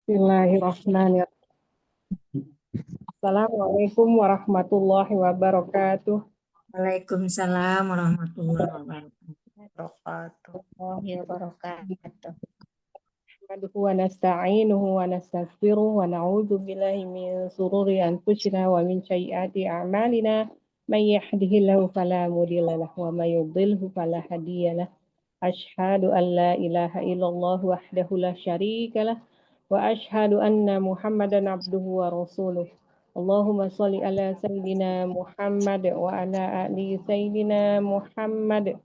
Bismillahirrahmanirrahim. Assalamualaikum warahmatullahi wabarakatuh. Waalaikumsalam warahmatullahi wabarakatuh. Nahmaduhu wa nasta'inuhu wa nastaghfiruh wa na'udzu billahi min shururi anfusina wa min sayyiati a'malina. May yahdihillahu fala mudilla lahu wa may yudlilhu fala hadiya lahu. Asyhadu an la ilaha illallah wahdahu la syarika lah wa asyhadu anna Muhammadan abduhu wa rasuluh. Allahumma shalli ala sayyidina Muhammad wa ala ali sayyidina Muhammad.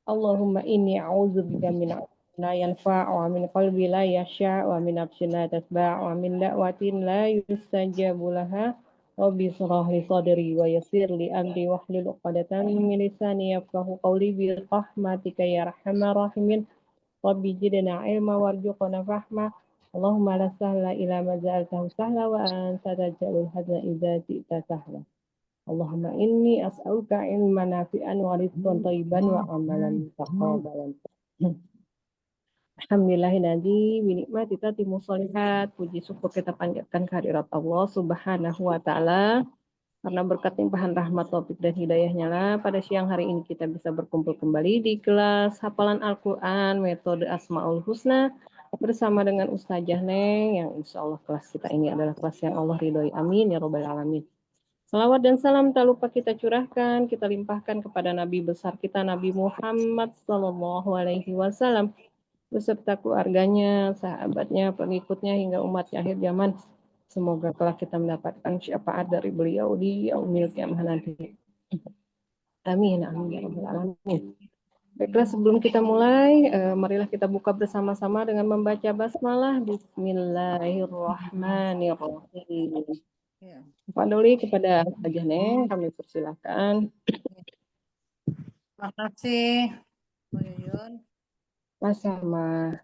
Allahumma inni a'udzubika min la yanfa' wa min qalbi la yasha' wa min nafsin la tasba' wa min da'watin la yustajabu laha. Rabbi shrah li sadri wa yassir li amri wahlul 'uqdatam min lisani yafqahu qawli bi rahmatika ya arhamar rahimin. Rabbi zidna ilma warzuqna fahma. Allahumma la sahla illa ma ja'altahu sahla wa anta taj'alul hazna idza syi'ta sahla. Allahumma inni as'aluka ilman nafi'an wa rizqan thayyiban wa amalan mutaqabbalan. Alhamdulillahilladzi bi ni'mati tatimmu sholihat. Puji syukur kita panjatkan kehadirat Allah Subhanahu wa taala. Karena berkat limpahan rahmat, taufik dan hidayahnya lah pada siang hari ini kita bisa berkumpul kembali di kelas hafalan Al-Quran metode Asmaul Husna bersama dengan Ustazah Neng, yang insya Allah kelas kita ini adalah kelas yang Allah ridhoi. Amin ya robbal alamin. Salawat dan salam tak lupa kita curahkan, kita limpahkan kepada Nabi besar kita Nabi Muhammad Sallallahu Alaihi Wasallam beserta keluarganya, sahabatnya, pengikutnya hingga umatnya akhir zaman. Semoga kelak kita mendapatkan syafaat dari beliau di yaumil kiamah nanti. Amin, amin ya rabbal alamin. Baiklah, sebelum kita mulai, marilah kita buka bersama-sama dengan membaca basmalah. Bismillahirrahmanirrahim. Pak Doli kepada Ustazah Neng, kami persilakan. Terima kasih, Bu Yuyun. Sama.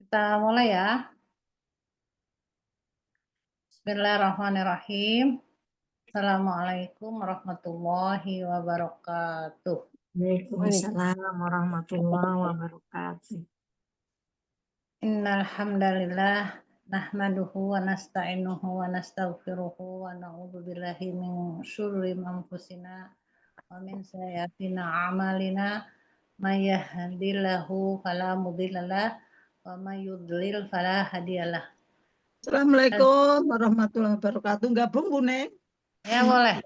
Kita mulai ya. Bismillahirrahmanirrahim. Assalamualaikum warahmatullahi wabarakatuh. Waalaikumsalam warahmatullahi wabarakatuh. Innal hamdalillah nahmaduhu wa nasta'inuhu wa nastaghfiruhu wa na'udzu billahi min syururi anfusina wa min sayyiati a'malina. May yahdihillahu fala mudhillalah wa may yudlil fala hadiyalah. Assalamualaikum warahmatullahi wabarakatuh. Gabung Bu Neng? Ya boleh.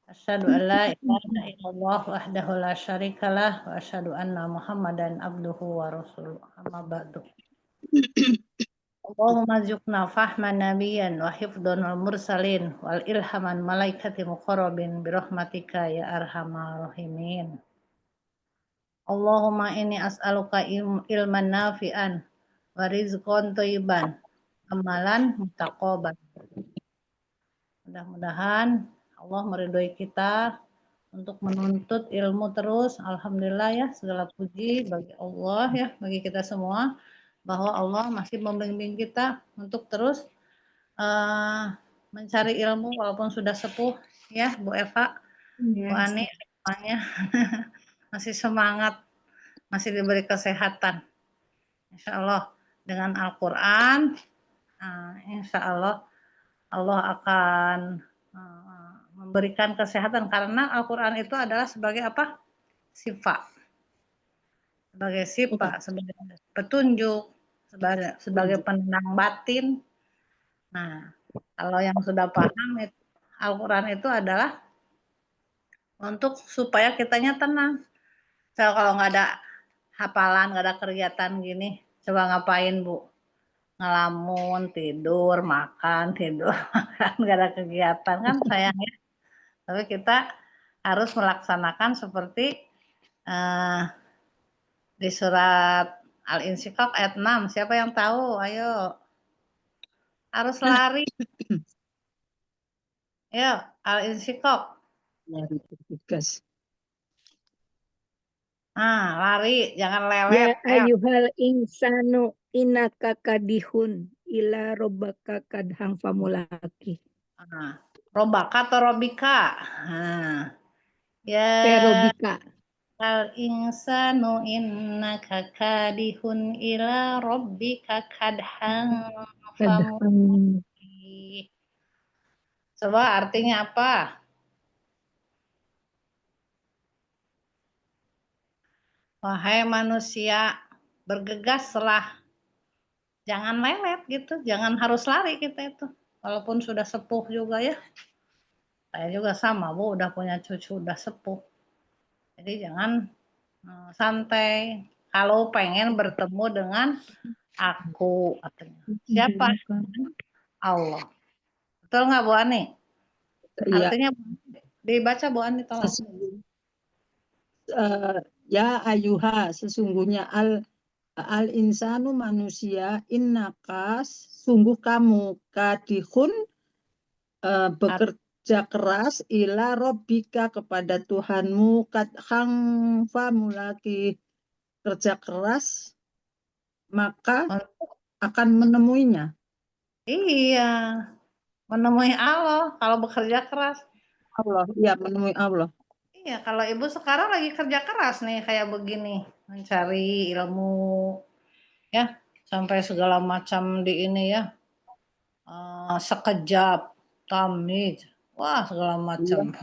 Asyhadu an la ilaha illallah wahdahu la syarikalah wa asyhadu anna Muhammadan abduhu wa rasuluh. Amma ba'du. Allahumma zukna fahman nabiyyan wa hifdhan wal mursalin wal ilhaman malaikati muqarrabin birahmatika ya arhamar rahimin. Allahumma inni as'aluka ilman nafi'an wa rizqan thayyiban amalan mutaqabbal. Mudah-mudahan Allah meridhoi kita untuk menuntut ilmu terus. Alhamdulillah ya, segala puji bagi Allah ya, bagi kita semua bahwa Allah masih membimbing kita untuk terus mencari ilmu walaupun sudah sepuh ya, Bu Eva, Bu Ani semuanya masih semangat, masih diberi kesehatan. Insya Allah dengan Al-Quran, insya Allah Allah akan memberikan kesehatan karena Al-Quran itu adalah sebagai apa? Sifat. Sebagai sifat, sebagai petunjuk, sebagai penenang batin. Nah, kalau yang sudah paham Al-Quran itu adalah untuk supaya kitanya tenang. So, kalau nggak ada hafalan, nggak ada kegiatan gini, coba ngapain Bu? Ngelamun, tidur, makan, nggak ada kegiatan kan sayangnya. Tapi kita harus melaksanakan seperti di surat Al-Insyiqaq ayat 6. Siapa yang tahu? Ayo. Harus lari. Ayo, Al-Insyiqaq. Lari, jangan lelet. Ya ayyuhal insanu innaka kadihun ila rabbaka kadhang famulaki. Robaka atau robika? Ya. Robika. Al insanu innaka kadihun ila rabbika kadhan famulaqih. Coba artinya apa? Wahai manusia, bergegaslah. Jangan lelet gitu, jangan harus lari kita itu. Walaupun sudah sepuh juga ya. Saya juga sama, Bu, udah punya cucu, udah sepuh. Jadi jangan santai. Kalau pengen bertemu dengan aku, katanya. Siapa? Allah. Betul nggak, Bu Ani? Iya. Artinya dibaca, Bu Ani, tolong. Ya ayuha, sesungguhnya al insanu manusia, innakas, sungguh kamu, kadihun, bekerja keras, ila robbika, kepada Tuhanmu, kadhang famulaki, kerja keras, maka akan menemuinya. Iya, menemui Allah kalau bekerja keras. Allah, ya, menemui Allah. Iya, kalau ibu sekarang lagi kerja keras nih kayak begini, mencari ilmu, ya, sampai segala macam di ini ya, sekejap, tamniz, wah segala macam.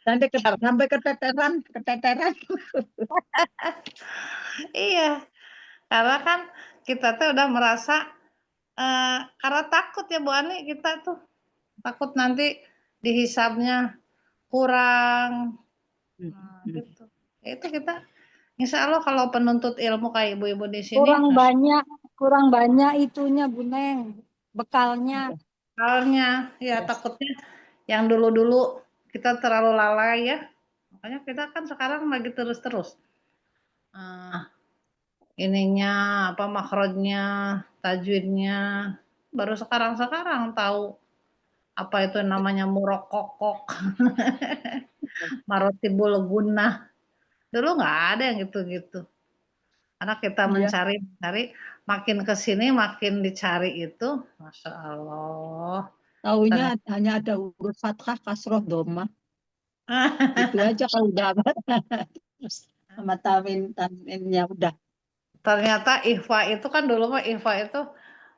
Sampai keteteran. Iya, karena kan kita tuh udah merasa, karena takut ya Bu Ani, kita tuh takut nanti dihisabnya kurang, gitu. Itu kita, insya Allah kalau penuntut ilmu kayak ibu-ibu di sini, Kurang banyak itunya Bu Neng, bekalnya. soalnya ya takutnya yang dulu-dulu kita terlalu lalai ya, makanya kita kan sekarang lagi terus-terus ininya apa, makhrajnya, tajwidnya, baru sekarang tahu apa itu namanya murokokok, marotibul gunnah. Dulu nggak ada yang gitu-gitu. Karena kita mencari, makin ke sini makin dicari itu, Masya Allah. Taunya hanya ada huruf fathah, kasroh, dhamma. Itu aja kalau udah sama taminnya udah. Ternyata ihfa itu kan dulu mah ihfa itu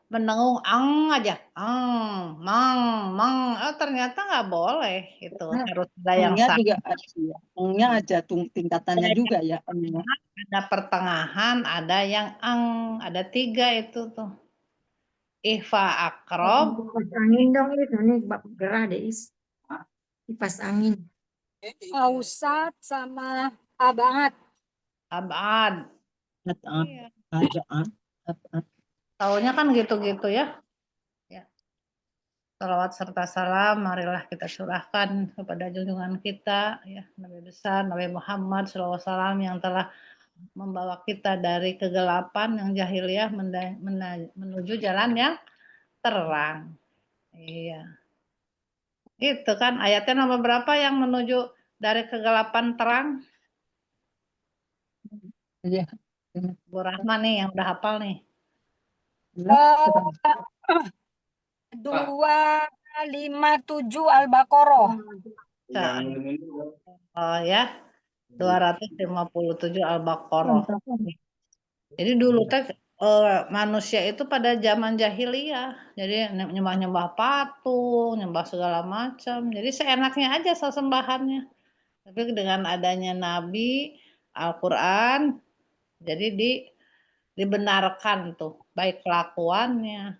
mendengung ang aja, ang, mang. Oh, ternyata nggak boleh itu, harus ada yang Ongnya sah. juga ada, ya. Ongnya ada tingkatannya juga ya. Ada pertengahan, ada yang ang, ada 3 itu tuh. Ihfa akrob. Kipas angin dong itu nih gerah deh is. Kipas angin. Ausat sama abangat. Abad. Iya. Taunya kan gitu-gitu ya. Salawat serta salam marilah kita curahkan kepada junjungan kita ya, Nabi besar Nabi Muhammad SAW yang telah membawa kita dari kegelapan yang jahiliyah menuju jalan yang terang. Iya. Itu kan ayatnya nomor berapa yang menuju dari kegelapan terang? Iya. Bu Rahma nih yang udah hafal nih. 257 Al-Baqarah. Oh ya, 257 Al-Baqarah. Jadi dulu teh manusia itu pada zaman jahiliyah, jadi nyembah-nyembah patung, nyembah segala macam. Jadi seenaknya aja sesembahannya. Tapi dengan adanya Nabi, Al-Quran, jadi dibenarkan tuh, baik kelakuannya,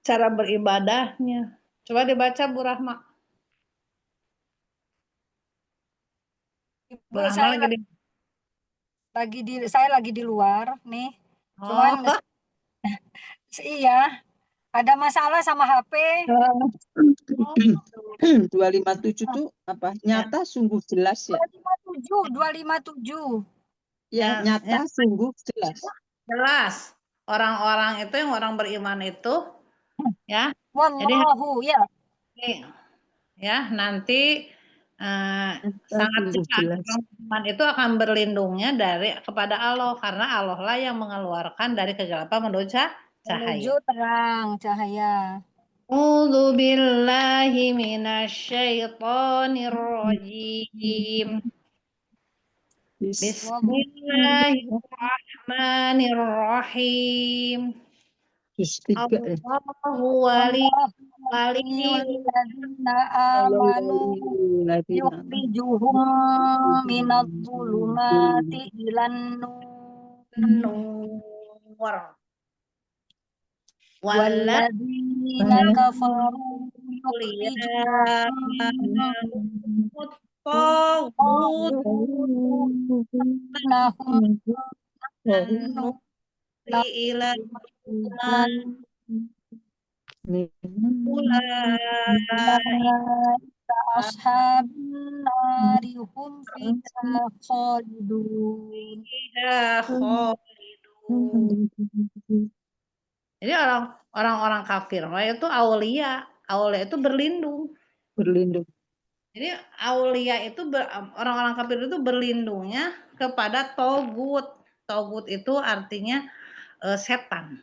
cara beribadahnya. Coba dibaca Bu Rahma. Bu Bu, Rahma saya lagi di luar nih. Cuman Oh, iya, ada masalah sama HP. 257 tuh apa? Nyata sungguh jelas ya. 257. Ya, nyata sungguh jelas. jelas. Orang-orang itu yang orang beriman itu ya. Jadi Wallahu ya. ya nanti sangat jelas orang beriman itu akan berlindungnya kepada Allah karena Allah lah yang mengeluarkan dari kegelapan menuju cahaya. Menuju terang cahaya. A'udzu billahi minasyaitonir rajim. Bismillahirrahmanirrahim. Tiga ya. Allahu wali walladzina amanu yukhrijuhum minadh-dhulumati ilan nur. walladzina kafaru yukhrijuhum ila ashabun nari hum fiha khalidun. Jadi orang-orang kafir itu aulia. Aulia itu berlindung. Jadi aulia itu orang-orang kafir itu berlindungnya kepada togut. Togut itu artinya setan.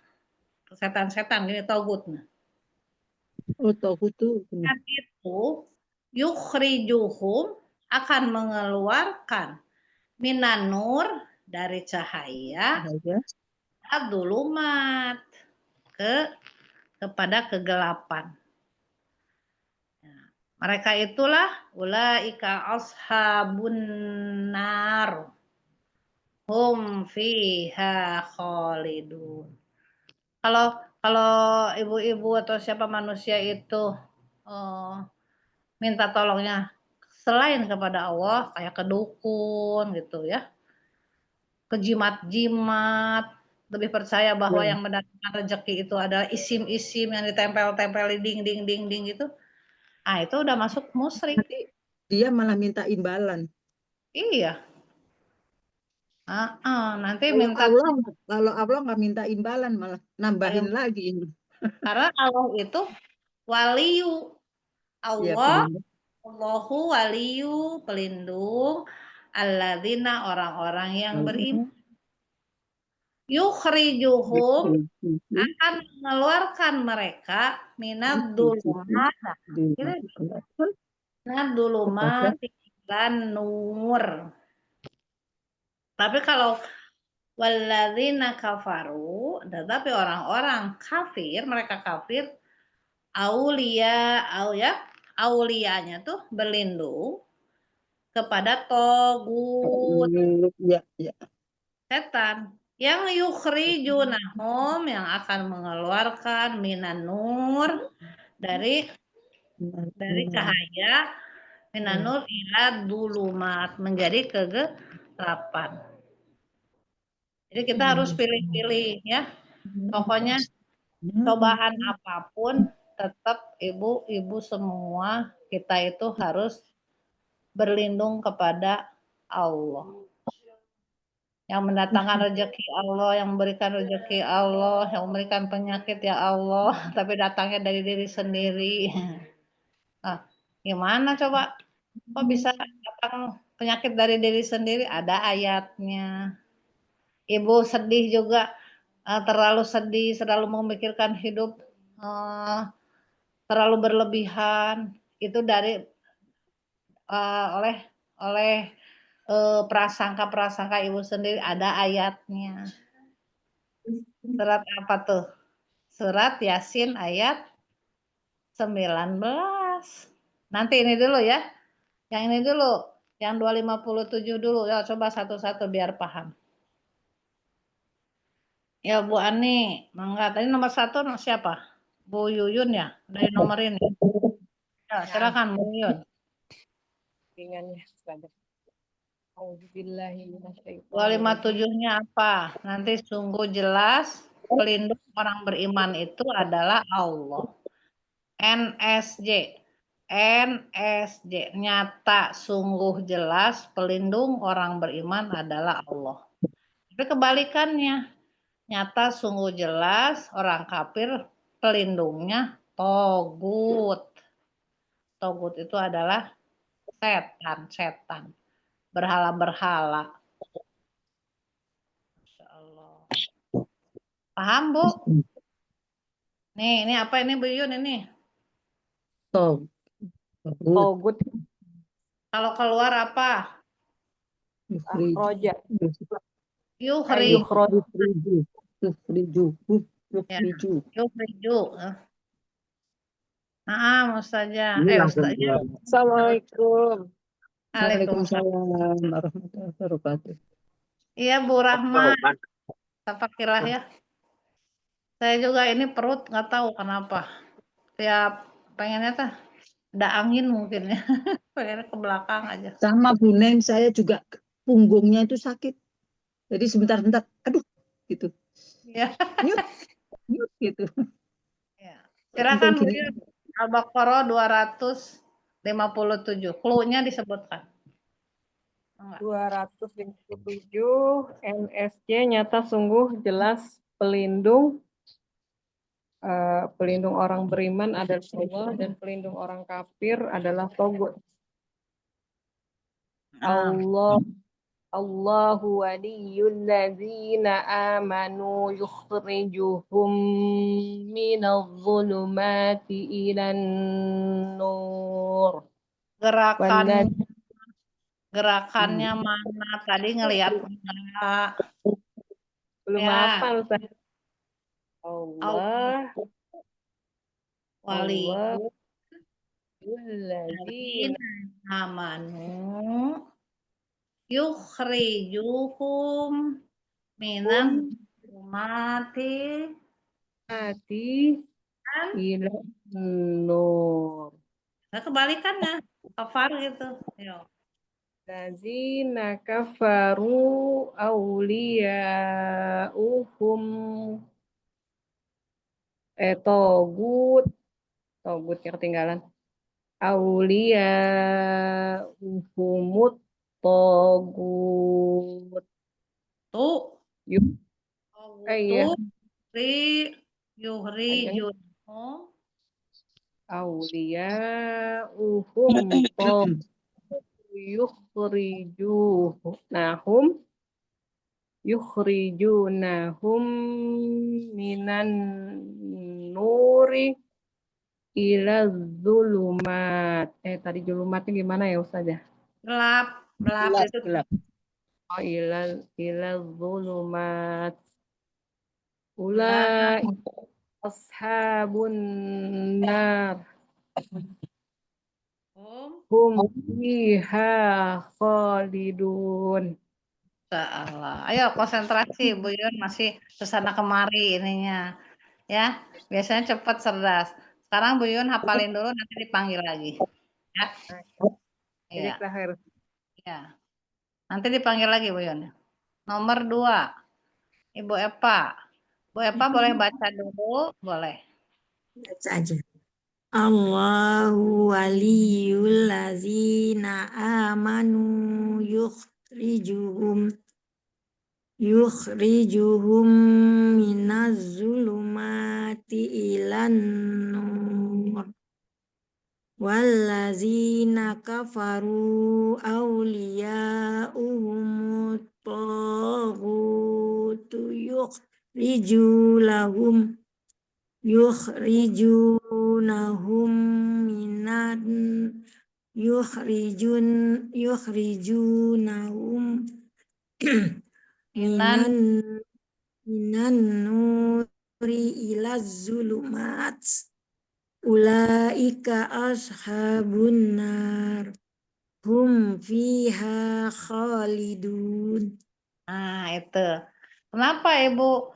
Setan-setan ini togutnya. Oh, togut tuh. Dan itu yukhrijuhum akan mengeluarkan minanur dari cahaya adzulumat kepada kegelapan. Mereka itulah ulaika ashabun nar hum fiha khalidun. Kalau ibu-ibu atau siapa manusia itu minta tolongnya selain kepada Allah, kayak ke dukun gitu ya, ke jimat-jimat, lebih percaya bahwa yang mendatangkan rezeki itu adalah isim-isim yang ditempel-tempel di dinding gitu. Ah, itu udah masuk musyrik. Dia malah minta imbalan. Iya. Nanti Kalau minta Allah nggak minta imbalan, malah nambahin lagi. Karena Allah itu waliyu. Allahu waliyu, pelindung alladzina, orang-orang yang beriman. Yukhrijuhum, akan mengeluarkan mereka minad dulumat dan nur. Tapi kalau walladzina kafaru, tetapi orang-orang kafir, mereka kafir, auliyanya tuh berlindung kepada togut, setan, yang yukhrijunahum, yang akan mengeluarkan minan nur dari cahaya, minan nur ila dulumat, menjadi kegelapan. Jadi kita harus pilih-pilih ya. Pokoknya cobaan apapun tetap ibu-ibu semua kita itu harus berlindung kepada Allah. Yang mendatangkan rezeki Allah, yang memberikan rezeki Allah, yang memberikan penyakit ya Allah, tapi datangnya dari diri sendiri. Nah, gimana coba? Kok bisa datang penyakit dari diri sendiri? Ada ayatnya. Ibu sedih juga, terlalu sedih, selalu memikirkan hidup terlalu berlebihan, itu dari oleh prasangka ibu sendiri, ada ayatnya. Surat apa tuh? Surat Yasin ayat 19. Nanti ini dulu ya. Yang ini dulu, yang 257 dulu. Ya, coba satu-satu biar paham. Ya Bu Ani, mangga. Tadi nomor 1 siapa? Bu Yuyun ya, dari nomor ini. Ya, silakan Bu Yuyun. Ringannya. 257-nya apa? Nanti sungguh jelas pelindung orang beriman itu adalah Allah. NSJ. Nyata sungguh jelas pelindung orang beriman adalah Allah. Tapi kebalikannya, nyata sungguh jelas orang kafir pelindungnya togut. Togut itu adalah setan. Berhala-berhala. Masya Allah. Paham Bu? Nih, ini apa ini Bu Yun ini? Togut. Kalau keluar apa? Akhraja. Yukhri. Ya. Yukhriju. Ustazah. Ustazah. Assalamualaikum. Waalaikumsalam. warahmatullahi wabarakatuh. Iya Bu Rahma. Tafakilah ya. Saya juga ini perut nggak tahu kenapa. Tiap pengennya tuh ada angin mungkin ya. Pengennya ke belakang aja. Sama Bu Neng, saya juga punggungnya itu sakit. Jadi sebentar-bentar, aduh, gitu. Iya. Nyut, gitu. Ya. Silakan Bu Yun. Al-Baqarah 257. Clue-nya disebutkan. 257 NSC nyata sungguh jelas pelindung pelindung orang beriman adalah Allah dan pelindung orang kafir adalah Togut. Allahu waliyul ladzina amanu yukhrijuhum minadh dhulumati ilan nur. Gerakannya mana? Tadi ngelihat enggak? Belum Ya. hafal Ustaz. Allah waliyul ladzina amanu yukhrijuhum minan mati ilan nur. Nah, kebalikannya kafar gitu. Yo. Lazina kafaru awliya'uhum togut yang ketinggalan. Awliya'uhumut togut. Tuh. Iya. Yukhrijunhum Awliya'uhum togut. Yukhrijunahum minan nuri ila zulumat. Tadi zulumatnya gimana ya Ustazah? Gelap itu gelap. Oh, ila zulumat. Ulai ashabun nar. Hum fiha khalidun. Insyaallah. Ayo konsentrasi Bu Yun, masih kesana kemari ininya. Ya, biasanya cepat cerdas. Sekarang Bu Yun hafalin dulu, nanti dipanggil lagi. Ya. Jadi terakhir. Ya. Nanti dipanggil lagi Bu Yun. Nomor 2. Ibu Epa. Bu Epa boleh baca dulu, boleh. Baca aja. Allahu waliyul ladzina amanu yukhrijuhum minaz zulumati ilan nur wallazina kafaru awliya'uhumut taghutu yukhrijunahum minan nuri ilaz zulumat ulaika ashabun nar hum fiha khalidun. Nah, itu. Kenapa Ibu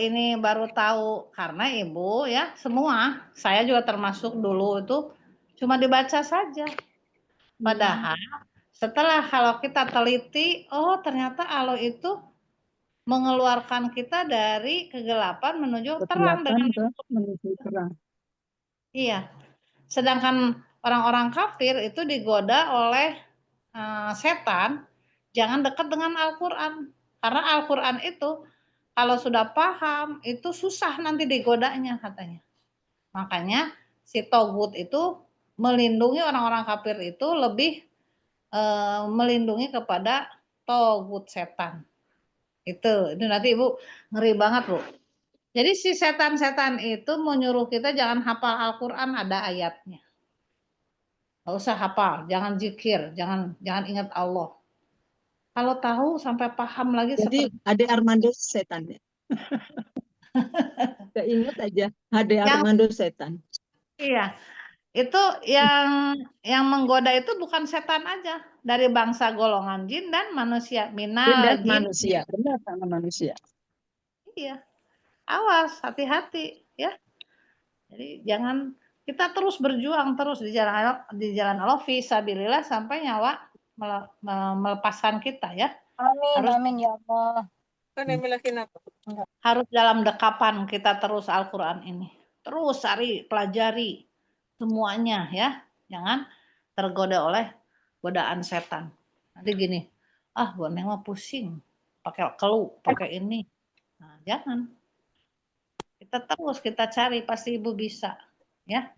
ini baru tahu? Karena Ibu ya, semua, saya juga termasuk dulu itu cuma dibaca saja. Padahal setelah kalau kita teliti, oh ternyata Allah itu mengeluarkan kita dari kegelapan menuju terang dengan menuju terang. Iya. Sedangkan orang-orang kafir itu digoda oleh setan, jangan dekat dengan Al-Qur'an. Karena Al-Qur'an itu kalau sudah paham itu susah nanti digodanya katanya. Makanya si togut itu melindungi orang-orang kafir itu lebih melindungi kepada togut setan. Itu nanti Ibu ngeri banget Bu. Jadi si setan-setan itu menyuruh kita jangan hafal Al-Qur'an, ada ayatnya. Nggak usah hafal, jangan zikir, jangan ingat Allah. Kalau tahu sampai paham lagi Jadi seperti Ade Armando setan ya. Keinget aja Ade yang Armando setan. iya. Itu yang menggoda itu bukan setan aja, dari bangsa golongan jin dan manusia. Jin Minal dan jin. manusia, benar sama manusia. Iya. Awas, hati-hati ya. Jadi jangan, kita terus berjuang terus di jalan Allah fisabilillah sampai nyawa melepaskan kita ya. Amin, Harus amin ya Allah. harus dalam dekapan kita terus Al-Qur'an ini. Terus cari, pelajari semuanya ya. Jangan tergoda oleh godaan setan. Nanti gini, gue neng mah pusing, pakai keluh, pakai ini. Nah, jangan. Kita terus kita cari, pasti ibu bisa, ya.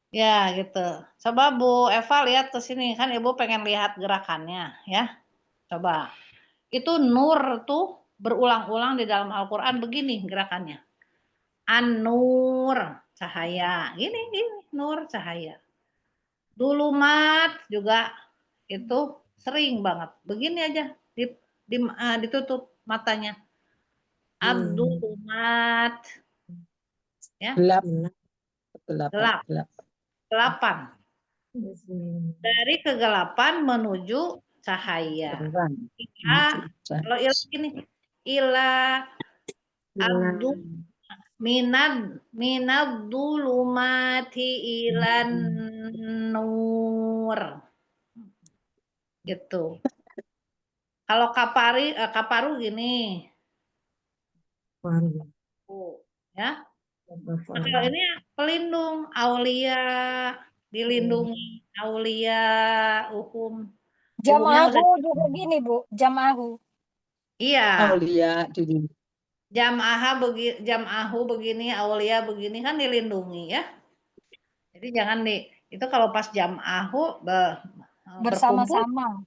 Ya gitu. Coba Bu Eva lihat ke sini, kan ibu pengen lihat gerakannya, ya. Coba. Itu nur tuh berulang-ulang di dalam Al-Quran begini gerakannya. An-nur, cahaya. Gini, nur, cahaya. Dulumat juga itu sering banget. Begini aja, ditutup matanya. Abdulumat, ya. Gelap. Gelap. Gelapan. Dari kegelapan menuju cahaya. Kalau ilah gini, ilah abdul minad dulumati ilan nur. Gitu. Kalau kaparu gini. Ya. Nah, kalau ini pelindung, aulia, dilindungi, aulia, Jamahu juga gini, Bu. Jamahu. Iya. Aulia di Jamahu begini, aulia begini kan dilindungi ya. Jadi jangan itu kalau pas jamahu berkumpul Bersama-sama.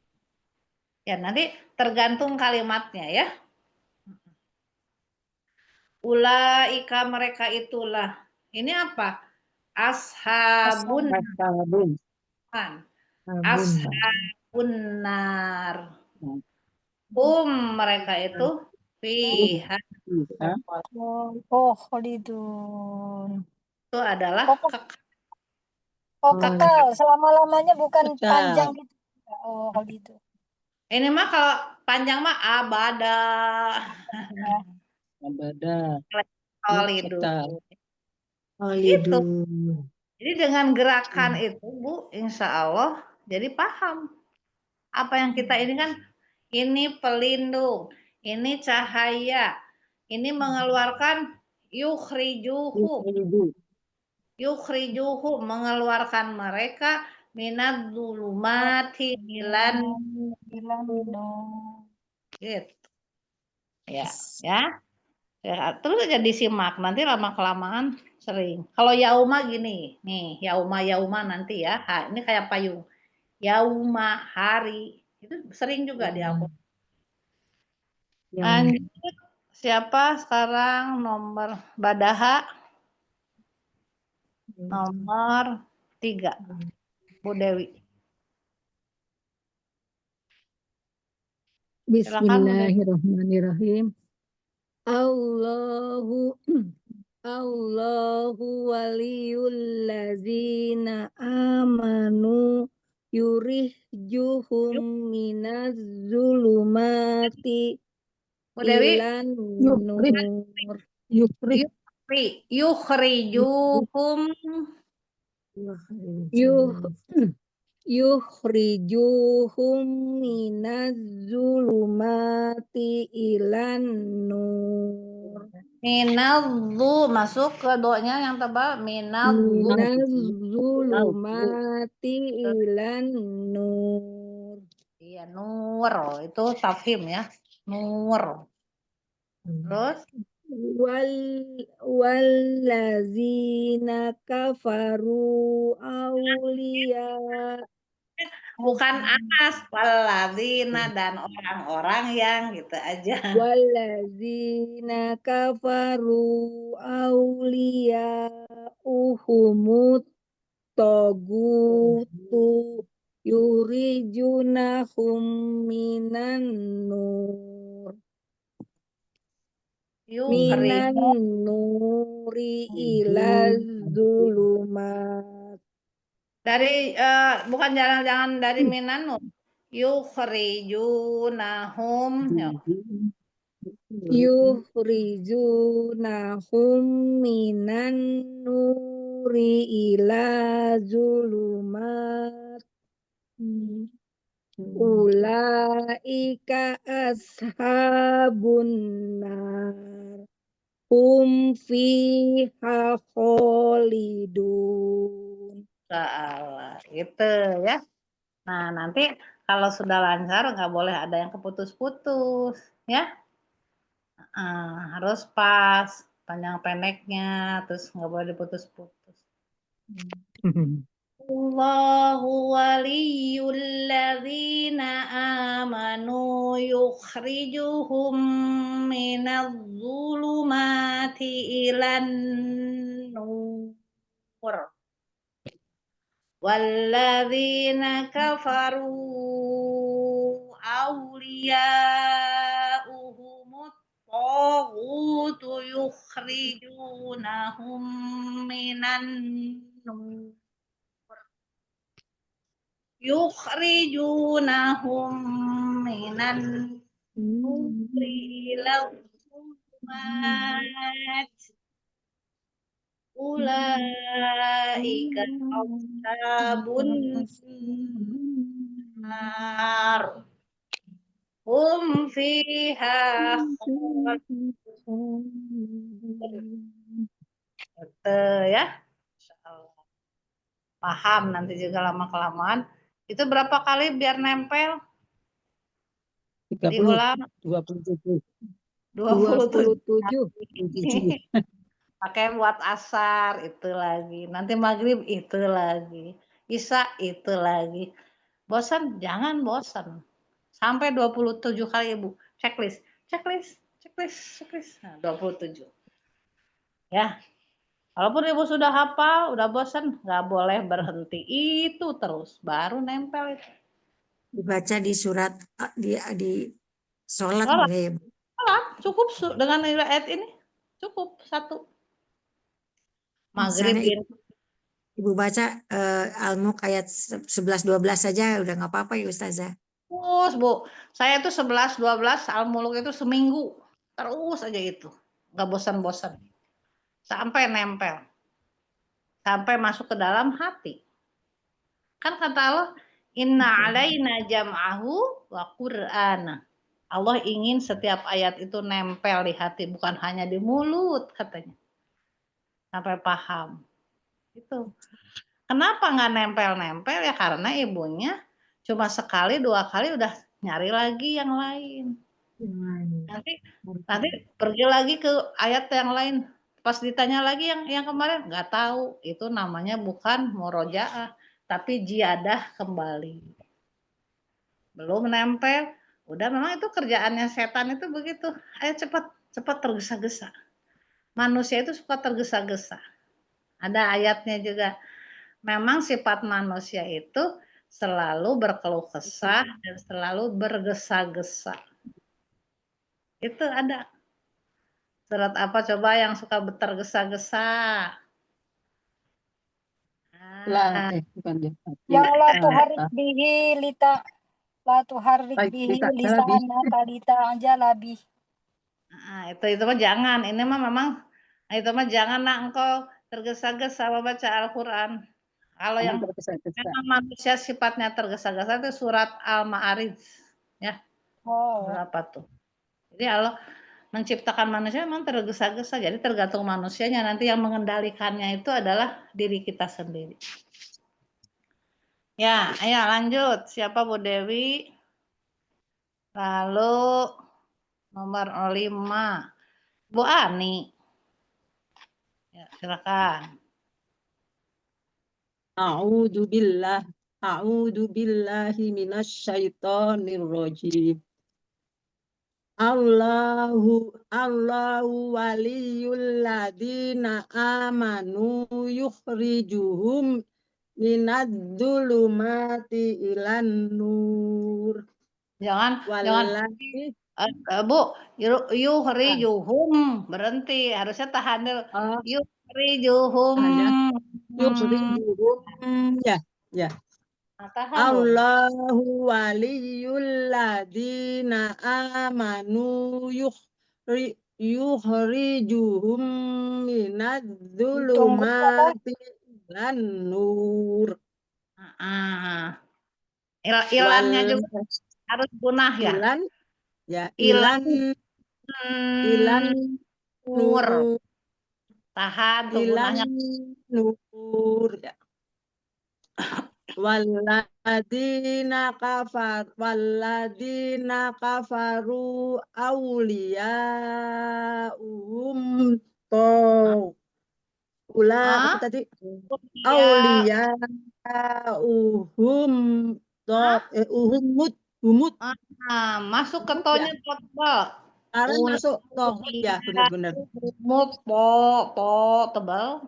ya nanti tergantung kalimatnya ya. Ulaika mereka itulah. Ini apa? Ashabun nar. Mereka itu fiha. Khalidun. Itu adalah kekal. Selama-lamanya bukan panjang gitu. Khalidun. Ini mah kalau panjang mah abada. Khalidun. Gitu. Jadi dengan gerakan itu Bu, insya Allah jadi paham. Apa yang kita ini kan, ini pelindung, ini cahaya, ini mengeluarkan yukhrijuhu mengeluarkan mereka minad zulumati ilan gitu. Ya, terus aja disimak, nanti lama-kelamaan sering. Kalau yauma gini, nih, yauma nanti ya. Ini kayak payung. Yauma, hari. Itu sering juga di Al-Quran. Lanjut, siapa sekarang nomor Badaha? Nomor 3. Bu Dewi. Bismillahirrahmanirrahim. Allahu waliyul ladzina amanu yurihjuhum minaz zulumati ilan nur yukhrijuhum minaz zulumati ilan nur. Minadzu masuk ke doanya yang tebal. Minadzulumati ilan nur. Iya, nur itu tafhim ya. Nur. Terus wallazina kafaru auliya. Bukan anas, wallazina dan orang-orang yang gitu aja. Wallazina kafaru auliya uhumut togutu yurijunahum minan nur minan nuri ila zulumat. Dari bukan jangan dari minanu. Yukhrijunahum. Yukhrijunahum minan nuri ila zulumat. Ulaika ashabun nar. Hum fiha khalidun. Salah, gitu ya. Nah, nanti kalau sudah lancar nggak boleh ada yang keputus-putus, ya. Harus pas, panjang pendeknya, terus nggak boleh diputus-putus. Allahu waliyul ladzina amanu yukhrijuhum minadh dhulumati ilan nur. Walladzina kafaru awliya'uhumut taghutu yukhrijunahum minan nur. Yukhrijunahum minan nuri ila dhulumat. Ulaika ashabun nar. Hum fiha khalidun. Gitu ya. Insyaallah. Paham nanti juga lama-kelamaan. Itu berapa kali biar nempel? 30, Diulang 27. 27. 27. Pakai buat asar itu lagi. Nanti maghrib itu lagi. Isya itu lagi. Bosan? Jangan bosan. Sampai 27 kali Ibu. Checklist. Nah, 27. Ya. Walaupun Ibu sudah hafal, udah bosan, nggak boleh berhenti. Itu terus. Baru nempel itu. Dibaca di surat di sholat Sholat. boleh ya, Bu? Sholat. Cukup dengan ayat ini. Cukup satu. Maghrib Misalnya ini. Ibu baca Al-Mulk ayat 11-12 saja udah nggak apa-apa ya Ustazah. Terus Bu, saya tuh 11-12 Al-Muluk itu seminggu. Terus aja itu. Nggak bosan-bosan. Sampai nempel. Sampai masuk ke dalam hati. Kan kata Allah, inna alaina jam'ahu wa qur'ana. Allah ingin setiap ayat itu nempel di hati, bukan hanya di mulut katanya. Sampai paham. Itu. Kenapa nggak nempel-nempel? Ya karena ibunya cuma sekali, 2 kali udah nyari lagi yang lain. Nanti pergi lagi ke ayat yang lain. Pas ditanya lagi yang kemarin nggak tahu. Itu namanya bukan murojaah, tapi jiadah kembali. Belum nempel, udah memang itu kerjaannya setan itu begitu. Ayo cepat tergesa-gesa. Manusia itu suka tergesa-gesa. Ada ayatnya juga. Memang sifat manusia itu selalu berkeluh kesah dan selalu bergesa-gesa. Itu ada. Surat apa coba yang suka tergesa-gesa? Bukan ya. Yang la tuharrik bihi lisana kalita aja labih. Nah, itu mah jangan. Ini mah memang itu mah jangan nak engkau tergesa-gesa membaca Al-Qur'an. Kalau yang memang manusia sifatnya tergesa-gesa itu surat Al-Ma'arij ya. Berapa tuh? Jadi Allah menciptakan manusia memang tergesa-gesa. Jadi tergantung manusianya. Nanti yang mengendalikannya itu adalah diri kita sendiri. Ya, ayo lanjut. Siapa Bu Dewi? Lalu nomor 5. Bu Ani. Ya, silakan. A'udzu billahi minasyaitonir rajim. Allahu waliyul ladina amanu yukhrijuhum minadz-dzulumati ilan nur. Jangan Wallahi Bu, yukhrijuhum berhenti, harusnya tahan dulu. Yukhrijuhum. yukhrijuhum ya. Tahan Bu. Allahu waliyul ladzina amanu yukhrijuhum minadz-dzulumati ilan nur. Ilannya juga harus punah ya. Ilan nur. nur. Tahan tuh Ilan punahnya. nur ya. Walladina kafaru awliya'uhum apa tadi? Awliya'uhum humut. Masuk ke tonya tebal. Sekarang masuk tohut ya, benar-benar. Humut tebal.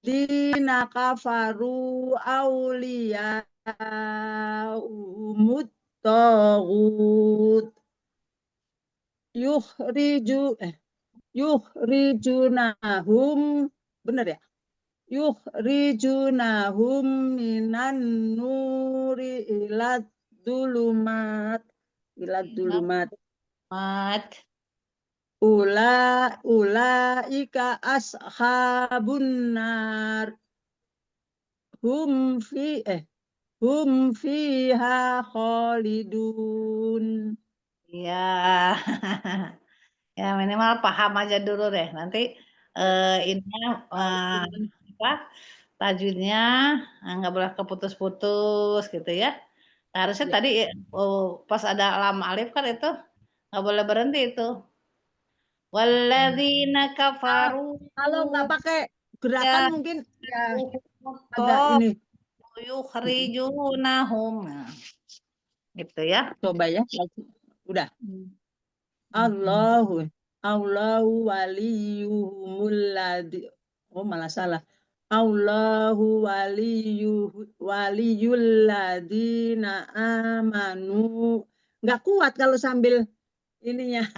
Dina kafaru awliya'uhumut taghut yukhrijunahum, benar ya? Yukhrijunahum minan nuri ilad dulumat ulaika ashabun nar hum fiha khalidun. Ya. Ya minimal paham aja dulu deh. Nanti ini apa tajwidnya nggak boleh keputus-putus gitu ya. Harusnya tadi pas ada lam alif kan itu nggak boleh berhenti itu. Walladzina kafaru. Kalau nggak pakai gerakan mungkin ya ada ini. Yukhrijunahum. Gitu ya. Coba ya. Udah. Allahu waliyuhumul ladzi. Oh, malah salah. Allahu waliyul ladzina amanu. Nggak kuat kalau sambil ininya.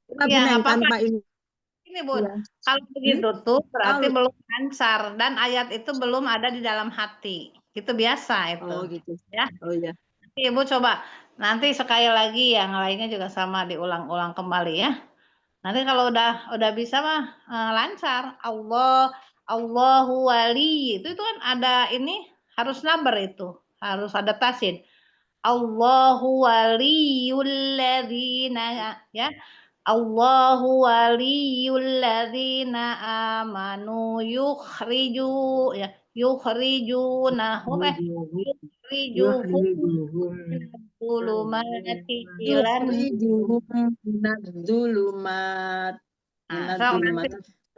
Iya, tanpa ini. Ini Bu, kalau begitu tuh berarti belum lancar dan ayat itu belum ada di dalam hati. Itu biasa itu. Oh gitu. Ya. Oh iya. Nanti Ibu coba nanti sekali lagi yang lainnya juga sama diulang-ulang kembali ya. Nanti kalau udah bisa mah lancar. Allahu wali itu kan ada ini harus nabar itu, harus ada tasin. Allahu waliyul ladzina ya. Allahu waliyul ladzina amanu yukhrijunahum zulumati ilan minadz-dzulumat.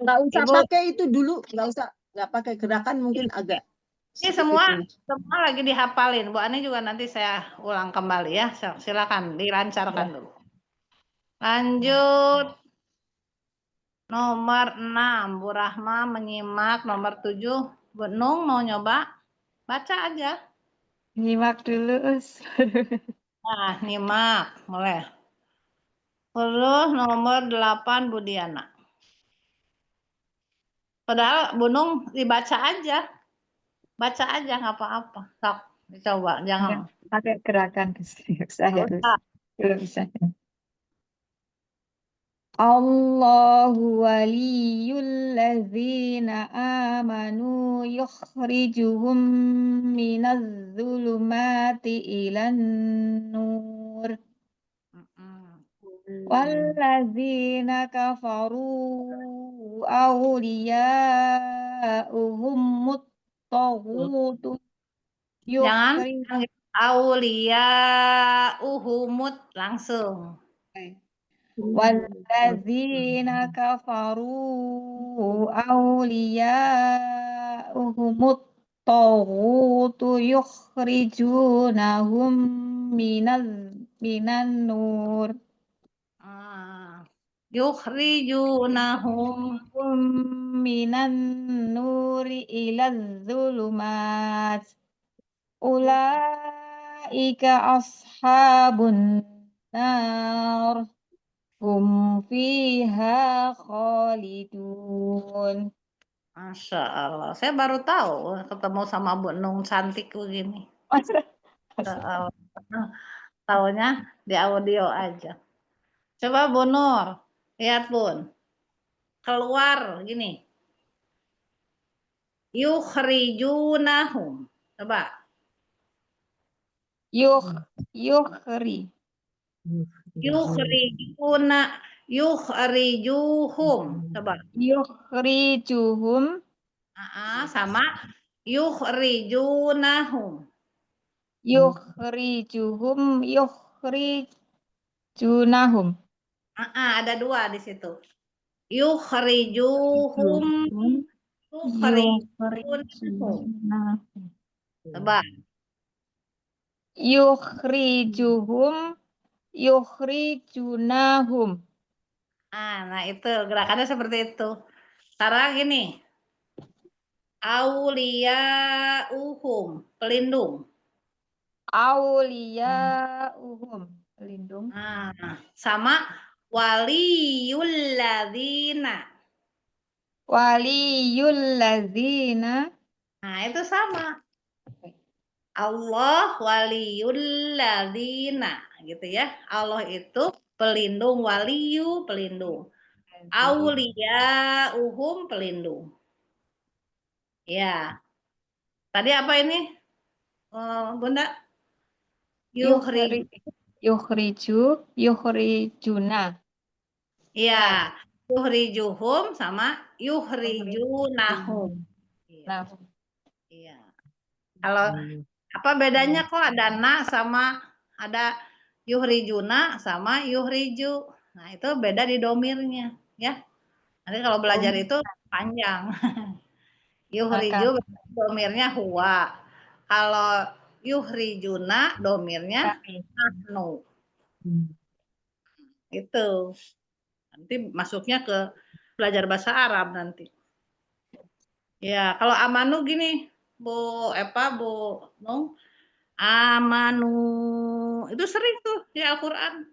Nggak usah Ibu, pakai itu dulu, nggak pakai gerakan mungkin agak. Ini semua lagi dihafalin. Bu Ani juga nanti saya ulang kembali ya. Silakan dilancarkan dulu. Lanjut. Nomor 6, Bu Rahma menyimak. Nomor 7, Bu Nung mau nyoba? Baca aja. Nyimak dulu. Nah, nyimak. Boleh. Terus nomor 8, Bu Diana. Padahal Bu Nung dibaca aja. Baca aja, nggak apa-apa. Sok, dicoba. Jangan. Pakai gerakan. Saya belum bisa. Allahu waliyul ladzina amanu yukhrijuhum minadz zulumati ilan nur walladzina kafaru awliya'uhum taghut Jangan aulia uhumut langsung. Walladzina kafaru awliya'uhumut taghutu yukhrijunahum minan nur. yukhrijunahum minan nuri ilal zulumat. Ulaika ashabun nar. Hum fiha khalidun. Masya Allah, saya baru tahu ketemu sama Bu Nung cantik begini. Taunya di audio aja. Coba Bu Nur, lihat Bun. Keluar gini. Yukhrijunahum. Coba. Yukhri. Yukhrijuhum. Coba. Yukhrijuhum. Sama yukhrijunahum. Yukhrijunahum. Ada dua di situ. Yukhrijuhum. Yukhrijunahum. Coba. Yukhrijunahum. Nah itu gerakannya seperti itu. Sekarang gini. Auliyauhum, pelindung. Auliyauhum, pelindung. Sama waliyulladzina. Waliyulladzina. Nah, itu sama. Allah waliyulladzina, gitu ya. Allah itu pelindung, waliyu pelindung. Auliyauhum pelindung. Ya. Tadi apa ini? Bunda? Yukhrijuna. Iya, yukhrijuhum sama yukhrijunahum. Iya. Kalau apa bedanya kok ada na sama ada yukhrijuna sama yuhriju. Nah, itu beda di domirnya, ya. Nanti kalau belajar itu panjang. Yuhriju domirnya huwa. Kalau yuhrijuna domirnya nahnu. Itu. Nanti masuknya ke belajar bahasa Arab nanti. Ya, kalau amanu gini, Bu Epa, Bu Nung, amanu itu sering tuh di Al-Quran.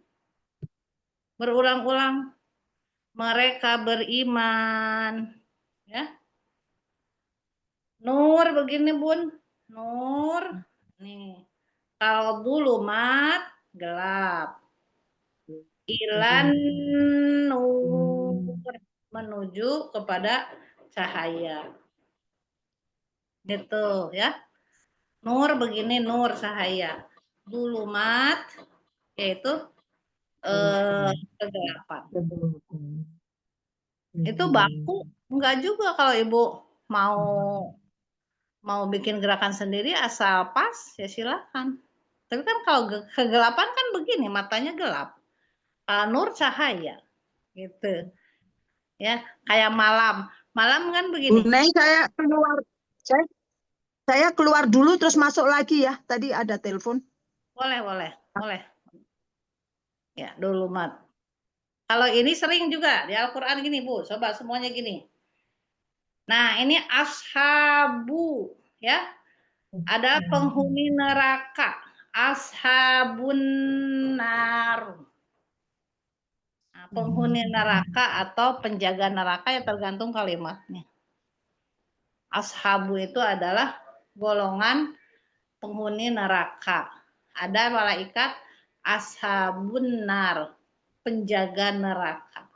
Berulang-ulang. Mereka beriman. Ya. Nur begini Bun. Nur. Nih. Kalau dulumat gelap. Ilan nur menuju kepada cahaya. Gitu ya. Nur begini nur cahaya. Dulumat yaitu kegelapan. Itu baku enggak juga kalau Ibu mau bikin gerakan sendiri asal pas ya silakan. Tapi kan kalau kegelapan kan begini matanya gelap. Nur cahaya gitu. Ya, kayak malam. Malam kan begini. Bu Neng, saya keluar dulu terus masuk lagi ya. Tadi ada telepon. Boleh. Ya, dulu mat. Kalau ini sering juga di Al-Qur'an gini, Bu. Coba semuanya gini. Nah, ini ashabu ya. Ada penghuni neraka. Ashabun nar. Nah, penghuni neraka atau penjaga neraka ya tergantung kalimatnya. Ashabu itu adalah golongan penghuni neraka. Ada malaikat ashabun nar, penjaga neraka.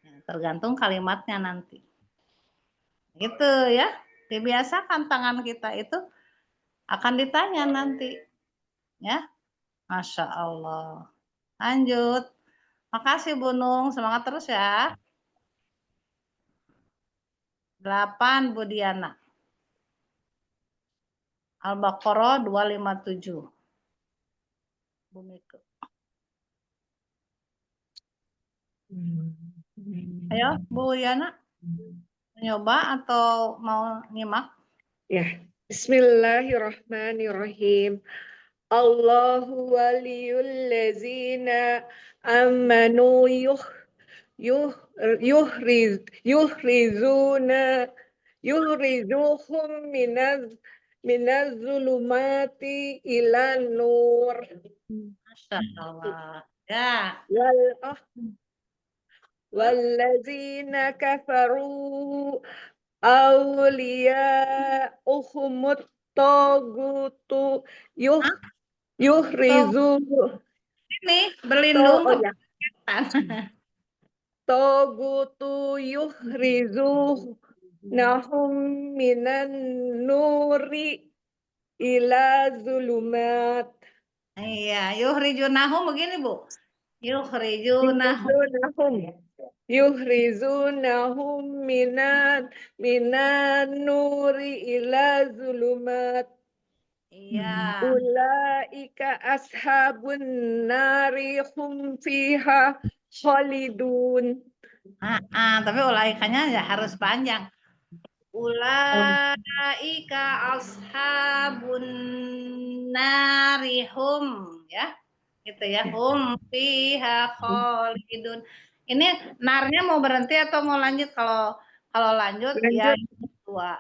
Nah, tergantung kalimatnya nanti. Gitu ya. Dibiasakan tangan kita itu akan ditanya nanti. Ya. Masya Allah. Lanjut. Makasih Bu Nung, semangat terus ya. 8 Bu Diana. Al-Baqarah 257. Bu Mika. Ayo Bu Diana. Nyoba atau mau nyimak? Ya. Bismillahirrahmanirrahim. Allahu waliyul ladzina amanu yuhrizuhum minaz zulumati ilan nur. Masya Allah. Ya. Wallazina kafaru awliya'uhumut tagutu yuhrizu Ini berlindung oh ke ya tagutu yuhrizu nahum minan nuri ila zulumat. Iya, yuhrijunahum begini Bu. Yuhrijunahum. Yuhrizunahum minan nuri ila zulumat. Iya. Ulaika ashabun nari hum fiha khalidun. Tapi ulaikanya ya harus panjang. Ulaika ashabun narihum ya. Gitu ya. Hum fiha khalidun. Ini narnya mau berhenti atau mau lanjut? Kalau lanjut ya dua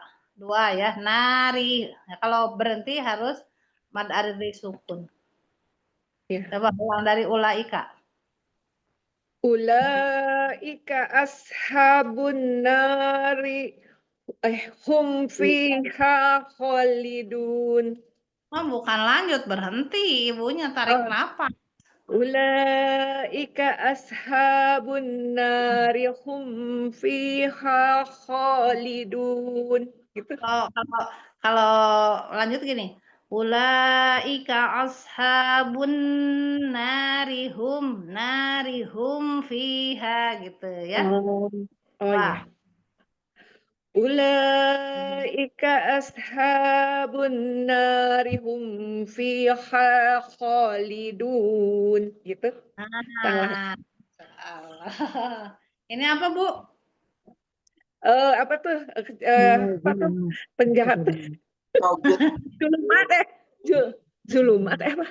ya. Nari. Ya, kalau berhenti harus mad aridhi sukun. Ya. Coba ulang dari ulaika. Ulaika ashabun nari hum fiha khalidun. Oh, bukan lanjut, berhenti. Ibunya tarik napas. Ulaika ashabun nari hum fiha khalidun. Gitu. Kalau lanjut gini. Ulaika ashabun narihum fiha gitu ya. Oh ya. Ulaika ashabun nari hum fiha khalidun. Gitu. Salah. Ini apa, Bu? Apa tuh? Penjahat. Zulumat Zulumat apa?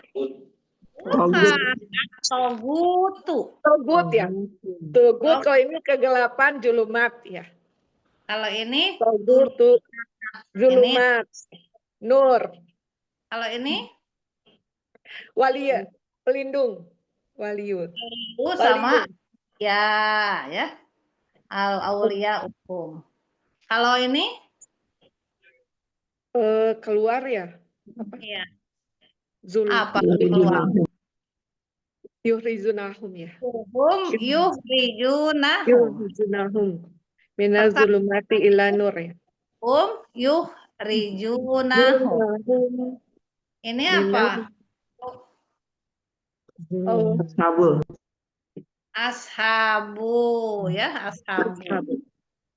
Togut ya. Togut kalau ini kegelapan zulumat ya. Kalau ini Togut zulumat. Nur. Kalau ini waliya, pelindung. Waliyut. Sama ya. Al-auliya hukum. Kalau ini keluar ya? Apa? Iya. Apa keluar? Yuhrizunahum ya. Yuhrizunahum. Minaz zulumati ila nur ya. Yuhrizunahum. Ini apa? Ashabu ya, ashabu.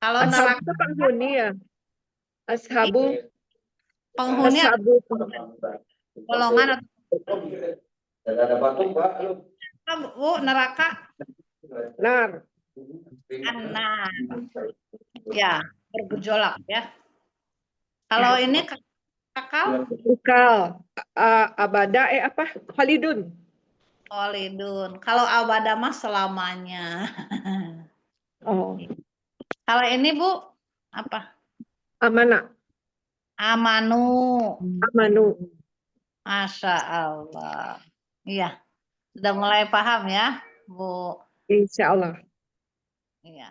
Kalau neraka penghuni ya. Ashabu penghuni golongan ada batuk, Pak. Bu, neraka nar. Ya, bergejolak ya. Kalau ini kakal abada apa? Khalidun. Kalau abada mah selamanya. Oh. Kalau ini Bu apa? Amanu. Masya Allah. Iya. Sudah mulai paham ya, Bu? Insya Allah. Iya.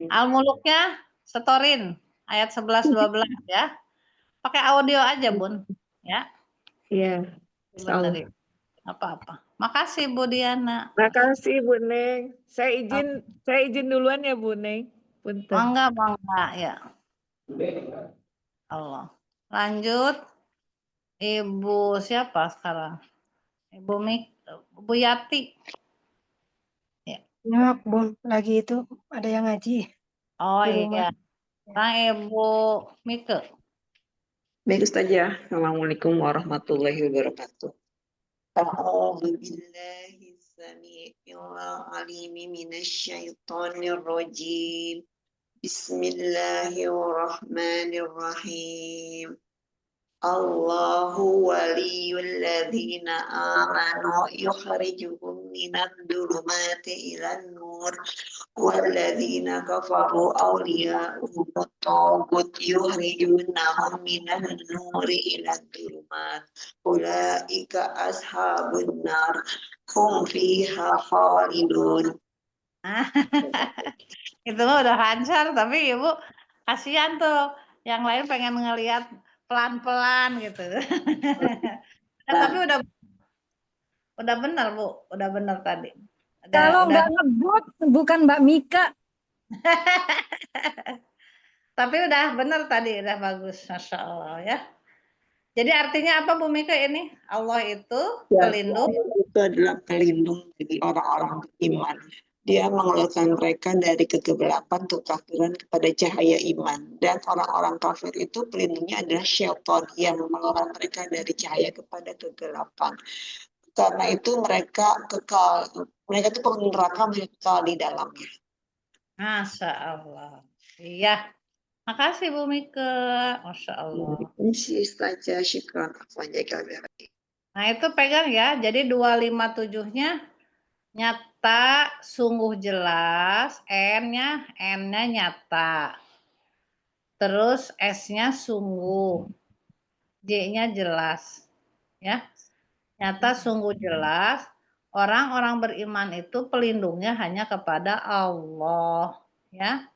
Al-Muluknya setorin ayat 11-12 ya. Pakai audio aja, Bun. Ya. Iya. Bener. Apa-apa. Makasih Bu Diana. Makasih Bu Neng. Saya izin duluan ya Bu Neng. Punten. Bangga ya. Allah. Lanjut. Ibu siapa sekarang? Ibu Yati. Ya, Bun, lagi itu ada yang ngaji. Oh iya. Sekarang Ibu Mike. Baik Ustazah. Assalamualaikum warahmatullahi wabarakatuh. A'udzu billahi samii'il 'aliim minasyaitonir rajim. Bismillahirrahmanirrahim. Allahu waliyul ladzina amanu yukhrijuhum minadh dhulumati ilan nur walladzina kafaru awliya'uhum at-taghut yukhrijunahum minan nuri iladh dhulumat ulaika ashabun nar hum fiha khalidun. Itu mah udah lancar, tapi Ibu kasihan tuh yang lain pengen ngelihat pelan-pelan gitu. Tapi udah benar Bu, udah benar tadi. Kalau nggak ngebut, bukan Mbak Mika. Tapi udah benar tadi, udah bagus, Masya Allah ya. Jadi artinya apa Bu Mika ini? Allah itu pelindung. Itu adalah pelindung bagi orang-orang beriman. Dia mengeluarkan mereka dari kegelapan atau kekafiran kepada cahaya iman. Dan orang-orang kafir itu pelindungnya adalah syaitan yang mengeluarkan mereka dari cahaya kepada kegelapan. Karena itu mereka kekal, mereka itu penghuni neraka, mereka kekal di dalamnya. Masya Allah. Iya. Makasih Bu Mika. Masya Allah. Saja syukran. Nah itu pegang ya. Jadi 257-nya nyata, sungguh jelas. N-nya nyata. Terus S-nya sungguh. J-nya jelas. Ya. Nyata, sungguh jelas. Orang-orang beriman itu pelindungnya hanya kepada Allah. Ya.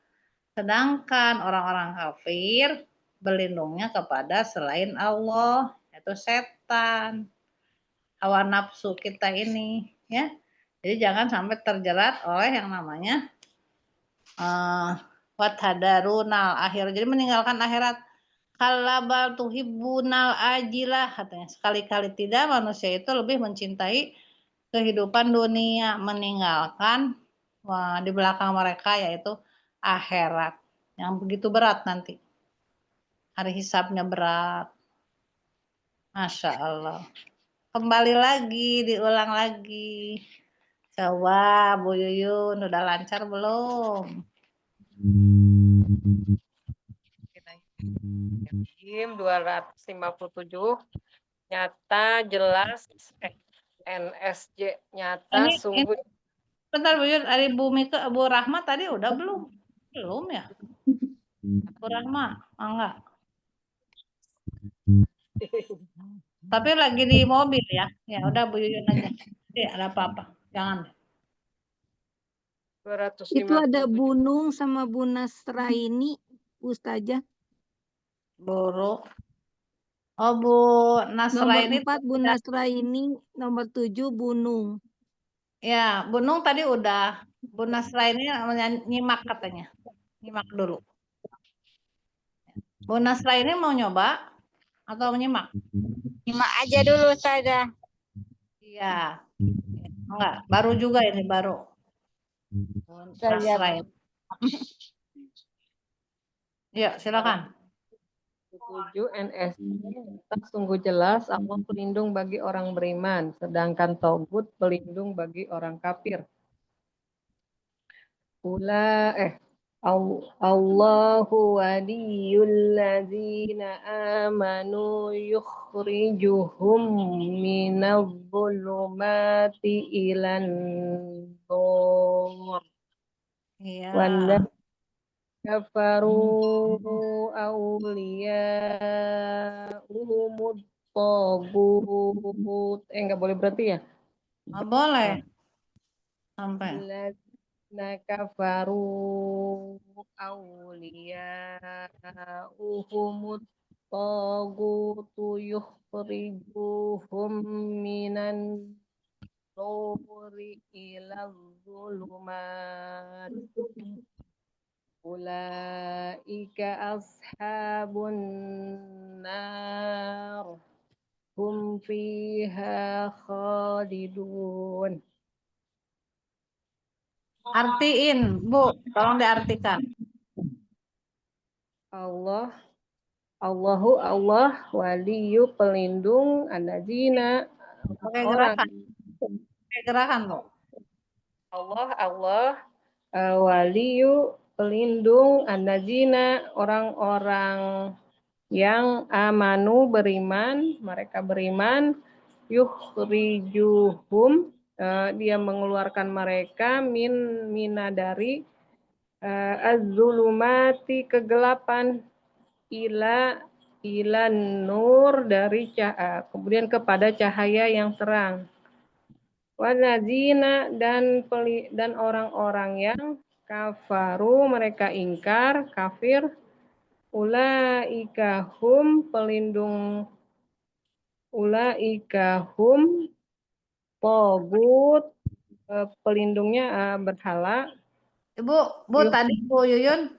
Sedangkan orang-orang kafir berlindungnya kepada selain Allah, yaitu setan, hawa nafsu kita ini, ya. Jadi jangan sampai terjerat oleh yang namanya wathadarunal akhir. Jadi meninggalkan akhirat. Kalabal tuhibbunal ajilah, katanya. Sekali-kali tidak, manusia itu lebih mencintai kehidupan dunia, meninggalkan di belakang mereka yaitu akhirat yang begitu berat nanti. Hari hisabnya berat. Masya Allah. Kembali lagi, diulang lagi. Coba Bu Yuyun, udah lancar belum? Jim 257 nyata jelas NSJ nyata sungguh. Bentar Bu Yuyun, dari Bu Mika, Bu Rahma tadi udah belum? Belum ya? Bu Rahma, enggak. Tapi lagi di mobil ya. Ya udah Bu Yuyun aja. Tidak ada apa-apa. Jangan. 257. Itu ada Bunung sama Bu Nasraini, Ustazah. Boro. Oh Bu Nasraini. Nomor 4 Bu Nasraini, nomor 7 Bunung. Ya, Bunung tadi udah. Bu Nasraini nyimak katanya. Nyimak dulu. Bu Nasraini mau nyoba atau menyimak? Nyimak aja dulu saja. Iya. Enggak, baru juga ini baru. Nasraini. Ya, silakan. 7 NS sungguh jelas Allah pelindung bagi orang beriman, sedangkan Togut pelindung bagi orang kafir. Allahu waliyul ladzina amanu yukhrijuhum minadh dhulumati ilan nur. Iya. Kafaru awliya'uhumut taghut. Enggak boleh berarti ya? Nggak boleh. Sampai. Kafaru awliya'uhumut taghut yukhrijuhum minan nuri ila dhulumat. Ulaika ashabun nar hum fiha khalidun. Artiin, Bu, tolong diartikan. Allah waliyu pelindung anadzina Pakai gerakan, Bu. Allah waliyu pelindung anadzina orang-orang yang amanu beriman, mereka beriman, yukhrijuhum, dia mengeluarkan mereka mina dari az-zulumati kegelapan ila nur dari kemudian kepada cahaya yang terang. Waladzina dan orang-orang yang kafaru mereka ingkar kafir ulaika hum togut pelindungnya berhala. Bu tadi Bu Yuyun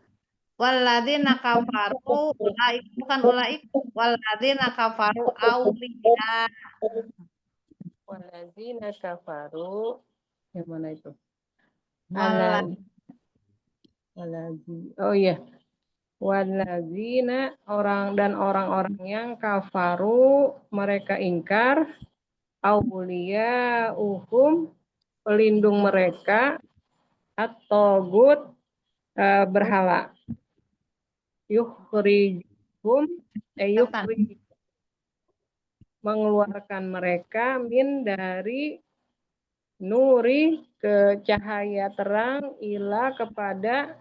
walladzina kafaru ulaik bukan ulaik walladzina kafaru auliya. Walladzina kafaru yang mana itu? Oh iya. Walladzina orang-orang yang kafaru mereka ingkar auliya pelindung mereka at-togut berhala. Yukhrijuhum mengeluarkan mereka min dari nuri ke cahaya terang ila kepada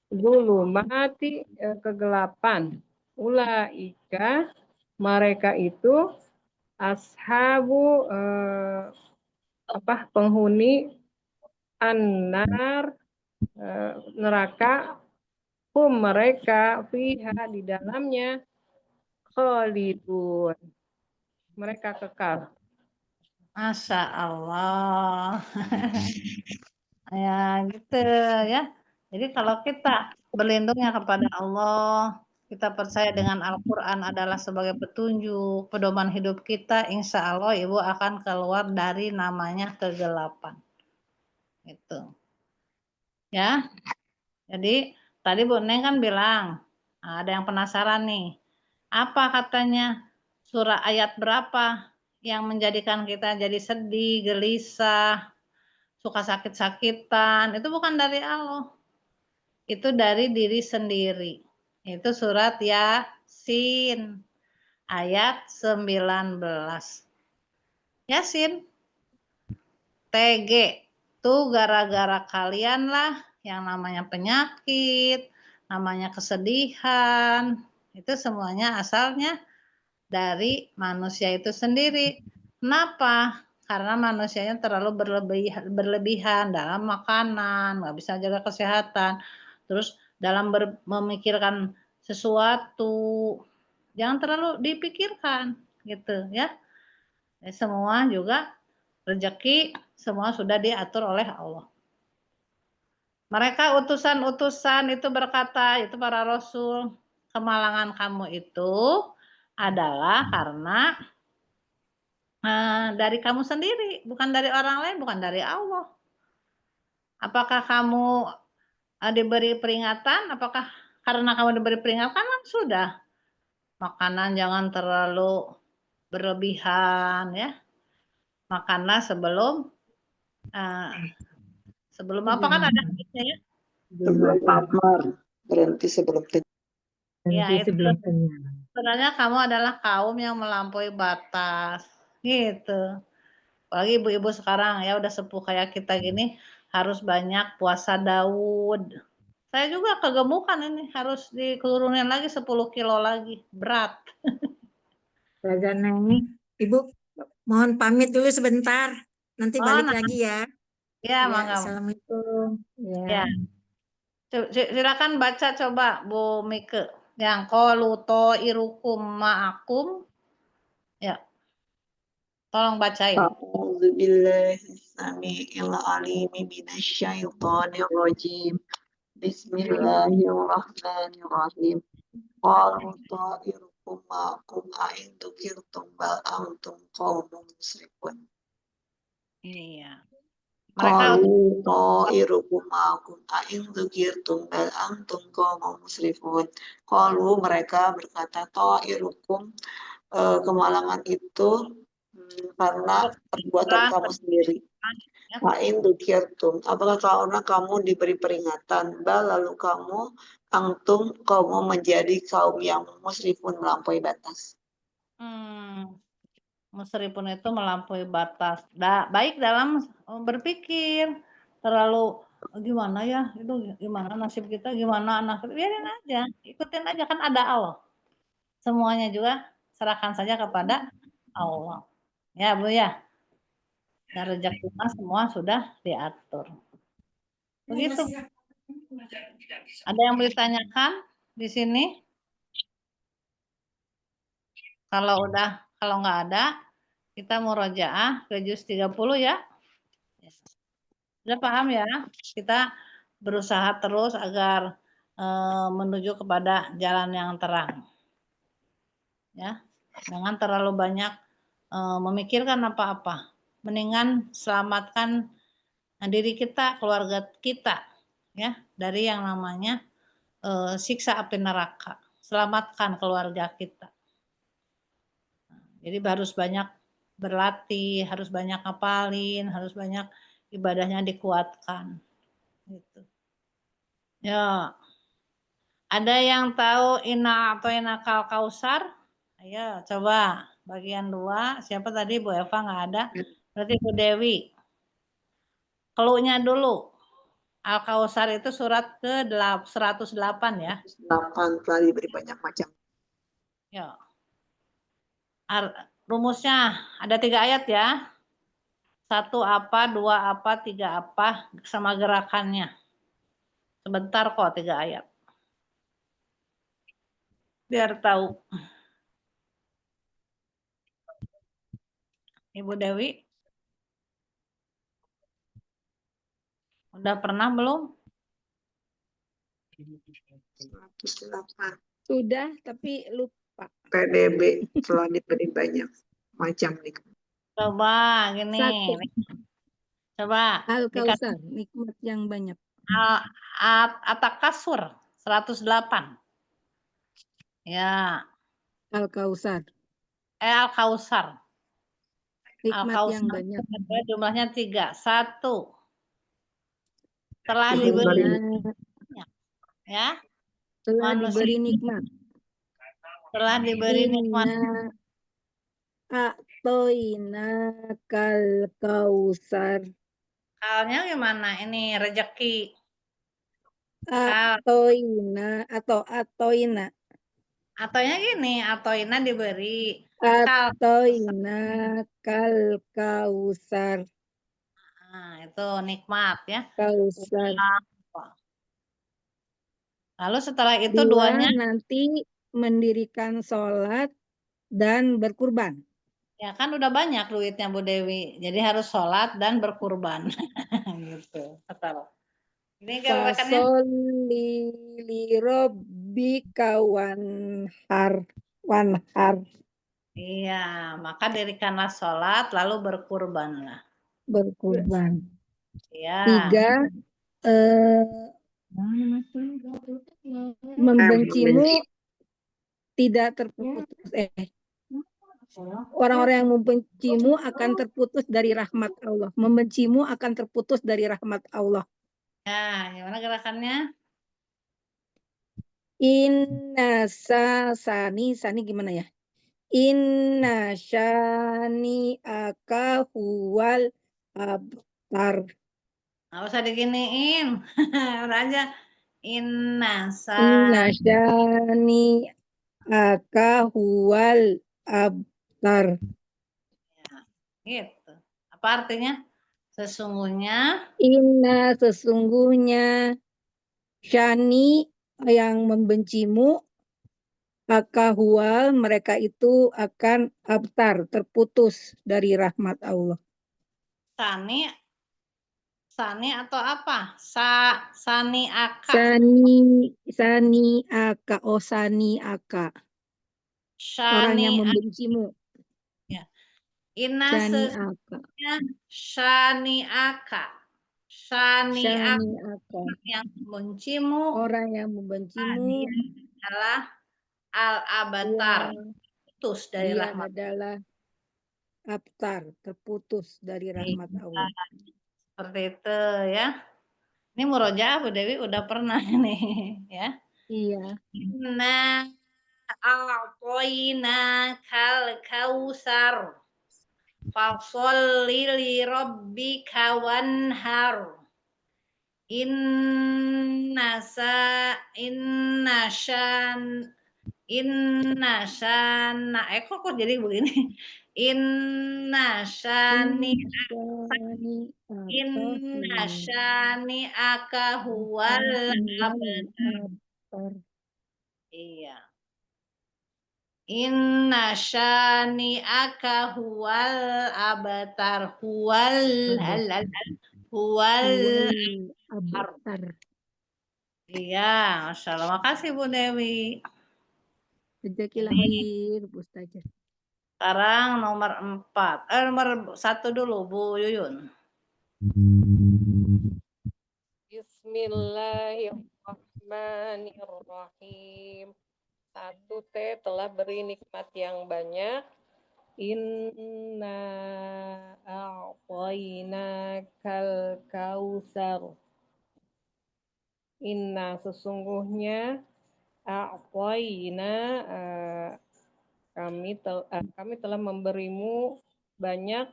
zulumati kegelapan. Ulaika mereka itu ashabu penghuni annar neraka mereka fiha di dalamnya khalidun mereka kekal. Masya Allah. Ya gitu ya. Jadi kalau kita berlindungnya kepada Allah, kita percaya dengan Al-Quran adalah sebagai petunjuk, pedoman hidup kita, insya Allah Ibu akan keluar dari namanya kegelapan. Itu. Ya. Jadi tadi Bu Neng kan bilang, ada yang penasaran nih, apa katanya surah ayat berapa yang menjadikan kita jadi sedih, gelisah, suka sakit-sakitan, itu bukan dari Allah. Itu dari diri sendiri. Itu surat Yasin ayat 19. Yasin. TG. Tuh gara-gara kalian lah yang namanya penyakit, namanya kesedihan. Itu semuanya asalnya dari manusia itu sendiri. Kenapa? Karena manusianya terlalu berlebihan dalam makanan, nggak bisa jaga kesehatan. Terus dalam memikirkan sesuatu, jangan terlalu dipikirkan, gitu ya. Semua juga rezeki, semua sudah diatur oleh Allah. Mereka utusan-utusan itu berkata, itu para rasul, kemalangan kamu itu adalah karena dari kamu sendiri, bukan dari orang lain, bukan dari Allah. Apakah kamu diberi peringatan? Apakah karena kamu diberi peringatan? Kan sudah. Makanan jangan terlalu berlebihan ya. Makanlah sebelum apa kan ada hadisnya ya? Sebelum lapar, berhenti sebelum kenyang. Ya, itu sebenarnya kamu adalah kaum yang melampaui batas, gitu. Apalagi ibu-ibu sekarang ya udah sepuh kayak kita gini harus banyak puasa Daud. Saya juga kegemukan ini harus diturunin lagi 10 kilo lagi berat. Ibu mohon pamit dulu sebentar, nanti balik lagi ya. Ya, mangga. Assalamualaikum. Ya. Silakan baca coba Bu Mike yang qalu ta'irukum ma'akum. Ya. Tolong bacain. A'udzubillahisami'il-alimi Bismillahirrahmanirrahim. Qalu ta'irukum ma'akum a'in dzukirtum bal antum qaumun musyrikun. Iya. Qalu ta'irukum ma'akum a'in dzukirtum bal antum qaumun musyrikun. Qalu mereka berkata ta'irukum kemalangan itu karena perbuatan kamu sendiri. Fa'in dzukirtum. Apakah karena kamu diberi peringatan, lalu kamu menjadi kaum yang musrifun melampaui batas. Musrifun itu melampaui batas. Baik dalam berpikir, terlalu gimana ya, itu gimana nasib kita, gimana anak kita, biarin aja, ikutin aja, kan ada Allah. Semuanya juga serahkan saja kepada Allah. Ya Bu ya. Dan rezeki semua sudah diatur. Begitu. Ada yang mau ditanyakan di sini? Kalau nggak ada, kita murojaah ke juz 30 ya. Sudah paham ya? Kita berusaha terus agar menuju kepada jalan yang terang. Ya. Jangan terlalu banyak memikirkan apa-apa. Mendingan selamatkan diri kita, keluarga kita ya dari yang namanya siksa api neraka. Selamatkan keluarga kita. Jadi harus banyak berlatih, harus banyak ngapalin, harus banyak ibadahnya dikuatkan. Gitu. Ya. Ada yang tahu Inna atau Inakal Kausar? Ayo coba bagian 2. Siapa tadi? Bu Eva nggak ada. Berarti Bu Dewi. Keluhnya dulu. Al-Kausar itu surat ke 108 ya. 108 telah diberi banyak macam. Ya. Rumusnya ada 3 ayat ya. 1 apa, 2 apa, 3 apa sama gerakannya. Sebentar kok 3 ayat. Biar tahu. Ibu Dewi. Udah pernah belum? 108. Sudah, tapi lupa. PDB telah diberi banyak macam nih. Coba gini. Coba. Al-Kausar, nikmat yang banyak. At-Takasur 108. Ya. Al-Kausar. Al-Kausar. Nikmat yang banyak. Jumlahnya 3. 1. Telah diberi ya. Telah diberi nikmat. Telah diberi nikmat. A'toina kal kausar. Kalnya gimana? Ini rezeki. A'toina atau atoina. Atonya gini, atoina diberi. A'toina kal kausar. Nah, itu nikmat ya. Kausar. Lalu setelah itu 2 duanya nanti mendirikan sholat dan berkurban. ya kan udah banyak duitnya Bu Dewi. Jadi harus sholat dan berkurban. Gitu. Ini gerakannya. Fasoli lirobbika wanhar. Iya, maka dirikanlah sholat lalu berkurbanlah. Berkurban. Iya. 3 membencimu tidak terputus. Orang-orang yang membencimu akan terputus dari rahmat Allah. Membencimu akan terputus dari rahmat Allah. Ya, gimana gerakannya? Inna sani gimana ya? Inna syani aka huwal abtar. Nggak usah diginiin. Udah aja. Inna syani aka huwal abtar. Ya, gitu. Apa artinya? Sesungguhnya. Inna sesungguhnya syani yang membencimu, akahual mereka itu akan abtar, terputus dari rahmat Allah. Sani atau apa? Sani aka. Sani aka, oh sani aka. Orang yang membencimu. Ya. Inna sesungguhnya Shani aka. Shani aka. Yang membencimu. Orang yang membencimu adalah al-abatar. Putus dari rahmat. Adalah abtar, terputus dari rahmat Allah. Seperti itu ya. Ini murojaah Bu Dewi udah pernah nih ya. Iya. Inna a'toinakal kausar. Fasholli li rabbika wanhar. Inna kok jadi begini? Inna syani aka huwal abtar. Iya. Inna syani aka huwal abtar huwal abtar. Iya, Masya Allah. Makasih Bu Dewi. Jazakillah khair, Bu Ustazah. Sekarang nomor 4. Nomor 1 dulu Bu Yuyun. Bismillahirrahmanirrahim. 1T telah beri nikmat yang banyak. Inna a'tainakal kausar. Inna sesungguhnya a'taina kami telah memberimu banyak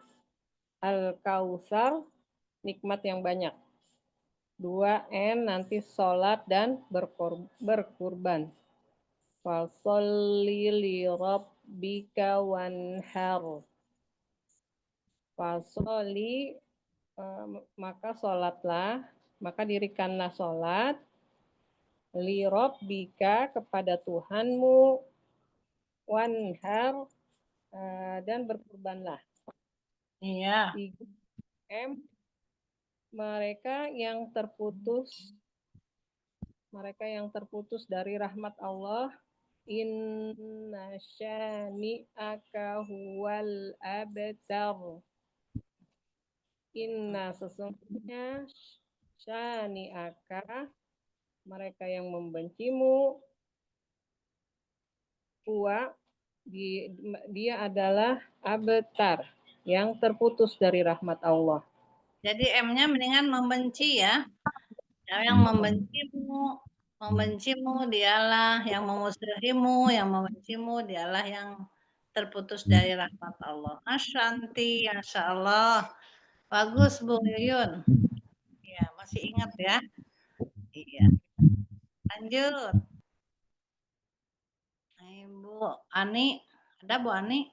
al-kausar, nikmat yang banyak. 2N nanti sholat dan berkurban. Fasholli li rabbika wanhar. Fasholli maka sholatlah, maka dirikanlah sholat li rabbika kepada Tuhanmu wanhar dan berkurbanlah. Iya. 3M mereka yang terputus dari rahmat Allah. Inna syani'aka huwal abtar. Inna sesungguhnya syani'aka mereka yang membencimu, dia adalah abtar, yang terputus dari rahmat Allah. Jadi M-nya mendingan membenci ya. Yang membencimu dialah yang memusuhimu, yang membencimu dialah yang terputus dari rahmat Allah. Ashanti, Masya Allah. Bagus Bu Yuyun. Ya, masih ingat ya. Iya. Lanjut. Bu Ani, ada Bu Ani?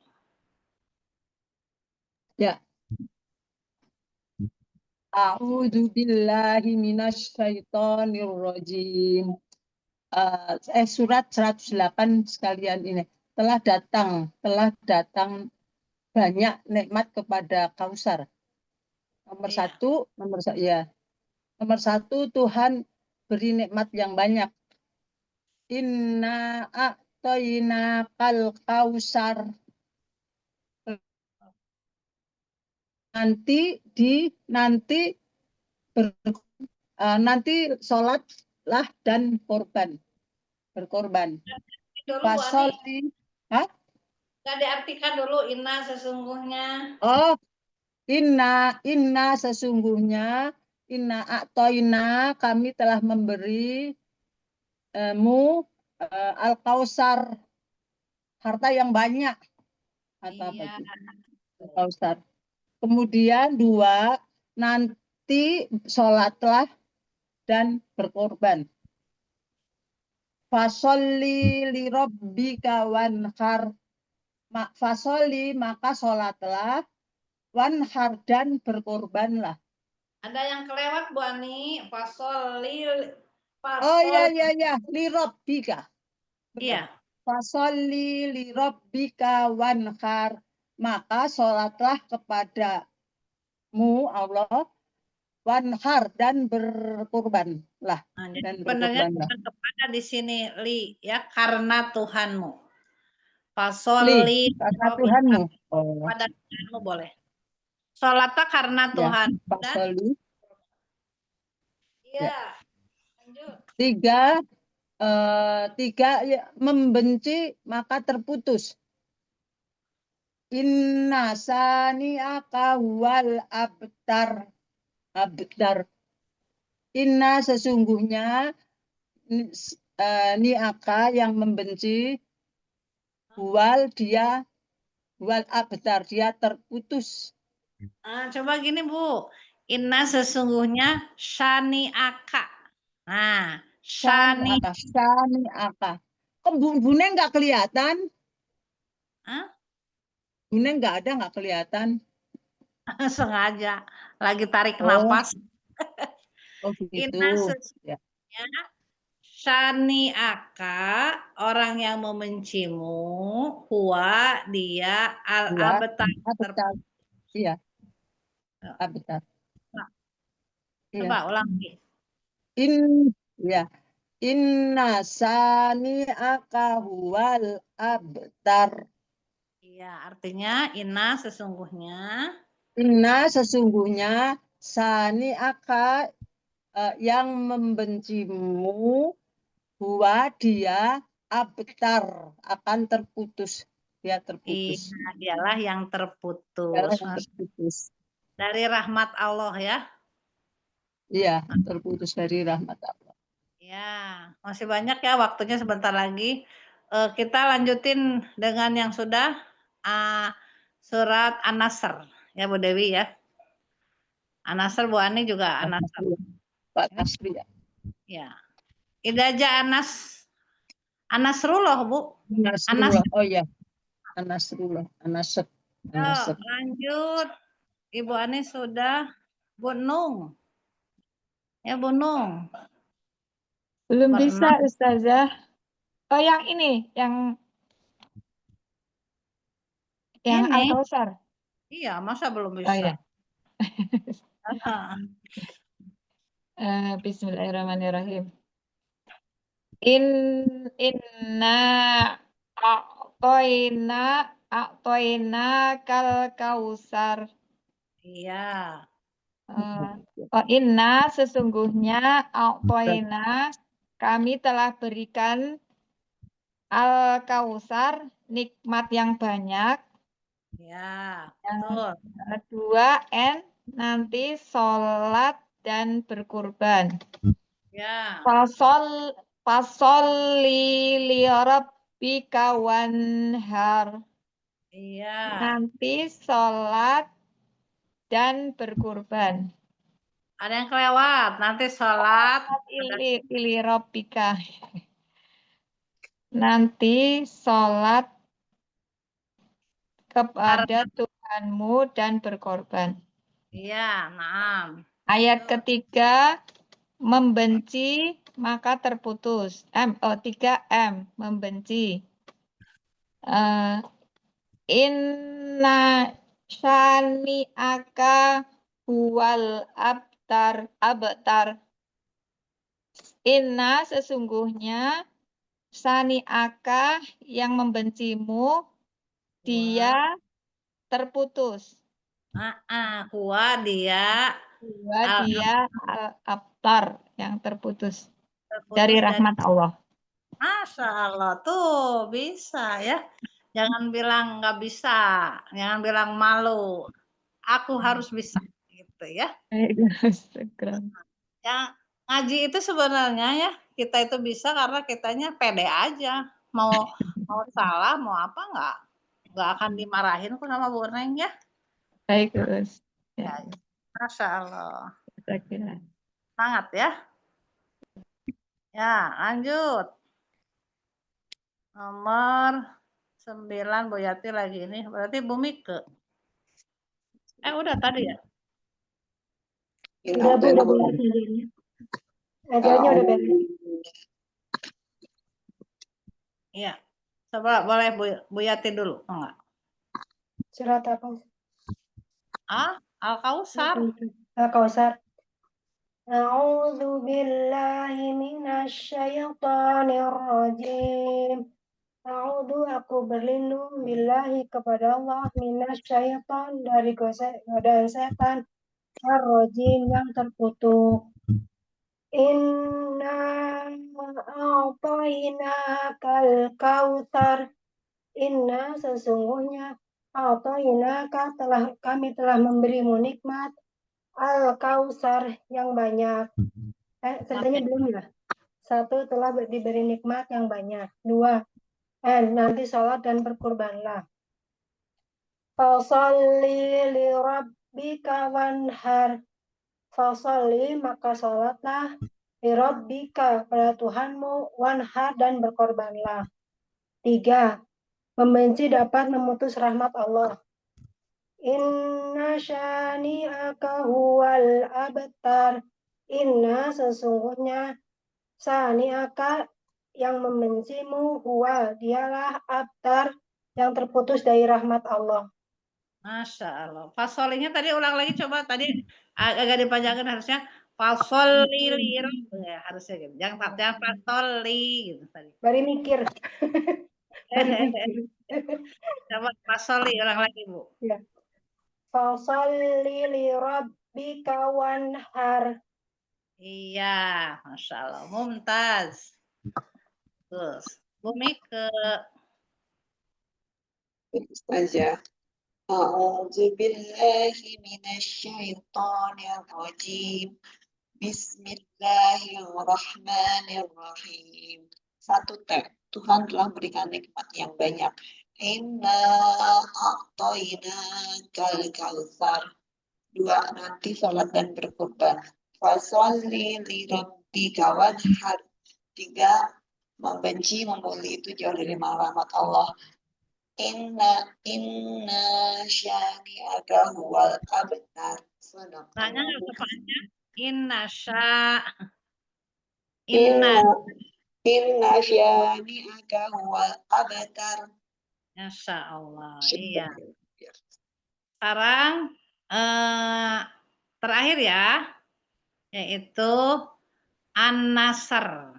Ya. A'udzu billahi minasy syaithanir rajim. Surat 108 sekalian ini. Telah datang banyak nikmat kepada Kausar. Nomor satu Tuhan beri nikmat yang banyak. Inna a'tainakal kausar. Nanti sholatlah dan berkorban. Fasholli. Nggak diartikan dulu inna sesungguhnya. Oh, inna sesungguhnya, inna a'toina kami telah memberi al-kausar, harta yang banyak. Al-kausar. Kemudian 2, nanti sholatlah dan berkorban. Fasholli li rabbika wanhar. Fasholli maka sholatlah, wanhar dan berkorbanlah. Ada yang kelewat Bu Ani. Fasholli. Oh ya, li rabbika. Iya. Fasholli li rabbika wanhar. Maka sholatlah kepadamu Allah, wanhar dan berkorbanlah. Jadi sebenarnya kepada di sini li ya, karena Tuhanmu. Fasholli karena Tuhanmu. Pada Tuhanmu boleh. Sholatlah karena Tuhan. Fasholli. Iya. Lanjut. 3 membenci maka terputus. Inna sani'aka huwal abtar. abtar. Inna sesungguhnya ni'aka yang membenci, wal abtar dia terputus. Coba gini Bu, inna sesungguhnya syani'aka. Nah, Syani'aka. Kok Bune nggak kelihatan? Bune nggak ada, nggak kelihatan. sengaja lagi tarik napas. Oh gitu. Inna sesungguhnya syani'aka orang yang membencimu, huwa dia al-abtar. Iya. Abtar. Coba ulangi. Inna sani'aka huwal abtar. Iya, artinya inna sesungguhnya. Inna sesungguhnya sani'aka yang membencimu, huwa dia abtar akan terputus. Dia terputus. Iya, dialah yang terputus. Dialah yang terputus. Dari rahmat Allah ya. Iya, terputus dari rahmat Allah. Ya, masih banyak ya waktunya sebentar lagi. Kita lanjutin dengan yang sudah surat An-Nasr ya Bu Dewi ya. An-Nasr Bu Ani juga An-Nasr. Pak Nasri ya. Ya. Idaja An-Nasrullah Bu. Nasrullah. Oh ya. An-Nasrullah. An-Nasr. Lanjut. Ibu Ani sudah. Bu Nung. Ya Bu Nung. Belum bisa Ustazah. Oh yang ini, yang Al-Kausar. Iya, masa belum bisa? Oh iya. Bismillahirrahmanirrahim. Inna a'toina kal kausar. Iya. Inna sesungguhnya a'toina kami telah berikan al-kausar nikmat yang banyak. Ya, betul. Kedua, nanti sholat dan berkurban. Ya. Fasholli li rabbika wanhar. Iya. Nanti sholat dan berkurban. Ada yang kelewat, nanti sholat. Li rabbika. Nanti sholat kepada Tuhanmu dan berkorban. Iya, naam. Ayat ketiga, membenci maka terputus. 3M, membenci. Inna syani'aka huwal abtar. Inna sesungguhnya syani'aka yang membencimu, dia terputus. Huwa dia al-abtar yang terputus dari rahmat Allah. Masya Allah tuh bisa ya. Jangan bilang nggak bisa, jangan bilang malu. Aku harus bisa gitu ya. Yang ngaji itu sebenarnya ya kita itu bisa karena kitanya pede aja. Mau salah mau apa nggak akan dimarahin kok sama Bu Neng ya. Baik, Gus. Ya. Masya Allah. Kira-kira. Semangat ya. Ya, lanjut. Nomor 9 Bu Yati lagi ini. Berarti Bu Mike. Udah tadi ya? Udah Bu Yati. Ajarnya udah beres. Iya. Coba boleh Bu Yati dulu, enggak? Surat apa? Al-Kausar. Al-Kausar. A'udzu billahi minasyaitonir rajim. Aku berlindung billahi kepada Allah minasyaiton dari godaan setan ar-rajim yang terkutuk. Inna a'tainakal kautsar. Inna sesungguhnya a'tainaka kami telah memberimu nikmat Al-Kausar yang banyak. Sebenarnya belum ya. 1, telah diberi nikmat yang banyak. 2, nanti sholat dan berkurbanlah. Fasalli li rabbika wanhar. Fasalli, maka sholatlah, li rabbika, pada Tuhanmu, wanhar, dan berkorbanlah. 3, membenci dapat memutus rahmat Allah. Inna syani'aka huwal abtar. Inna, sesungguhnya, syani'aka, yang membencimu, huwa, dialah, abtar, yang terputus dari rahmat Allah. Masya Allah. Fasolinya tadi ulang lagi coba. Tadi agak dipanjangkan harusnya. Fasoli ya, harusnya gitu. Jangan fasoli gitu tadi. Bari mikir. Coba fasoli ulang lagi, Bu. Ya. Fasalli li rabbika wanhar. Iya, Masya Allah. Mumtaz. Terus, Bu Mike. Ustazah. A'udzu billahi minasyaitonir rajim. Bismillahirrahmanirrahim. 1 Tuhan telah berikan nikmat yang banyak. Inna a'tainakal kautsar. 2, nanti sholat dan berkurban. Fasolli li rabbika wanhar. 3, membenci, membuli itu jauh dari rahmat Allah. Inna syani'aka huwal abtar. Tanya kepanjang. Inna sya. Inna syani'aka huwal abtar. Masya Allah. Iya. Sekarang terakhir ya, yaitu An-Nasr.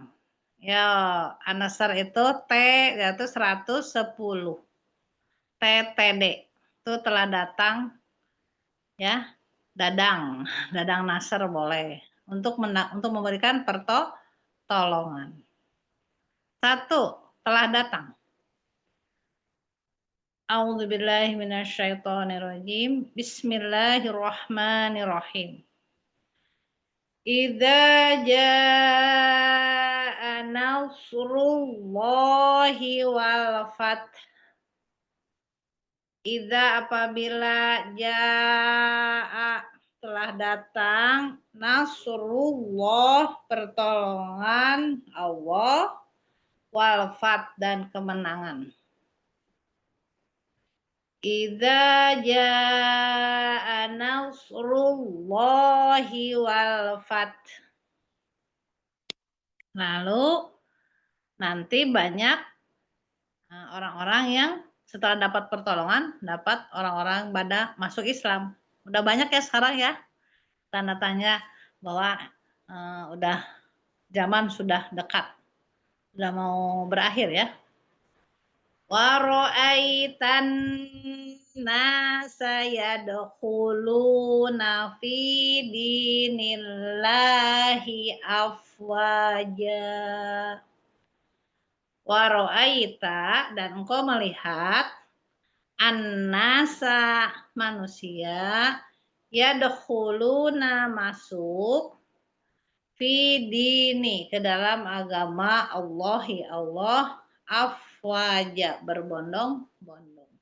Ya, An-Nasr itu T yaitu 110. TTD itu telah datang ya, dadang Nasr boleh untuk memberikan pertolongan. 1, telah datang. A'udzubillahi minasyaitonirrajim. Bismillahirrahmanirrahim. Idza jaa nasrullahi wal fath. Idza, apabila jaa, telah datang, nasrullah, pertolongan Allah, wal fath, dan kemenangan. Idza jaa nasrullahi wal fath. Lalu nanti banyak orang-orang yang setelah dapat pertolongan, dapat orang-orang pada masuk Islam. Udah banyak ya sekarang ya, tanda-tanya bahwa udah zaman sudah dekat, udah mau berakhir ya. Wa ra'aitan nasa yadkhuluna fi dinillahi afwaja. Wa ra'aita, dan engkau melihat, an-nasa, manusia, yadkhuluna, masuk, fi dini, ke dalam agama Allahi, Allah, afwaja, berbondong-bondong.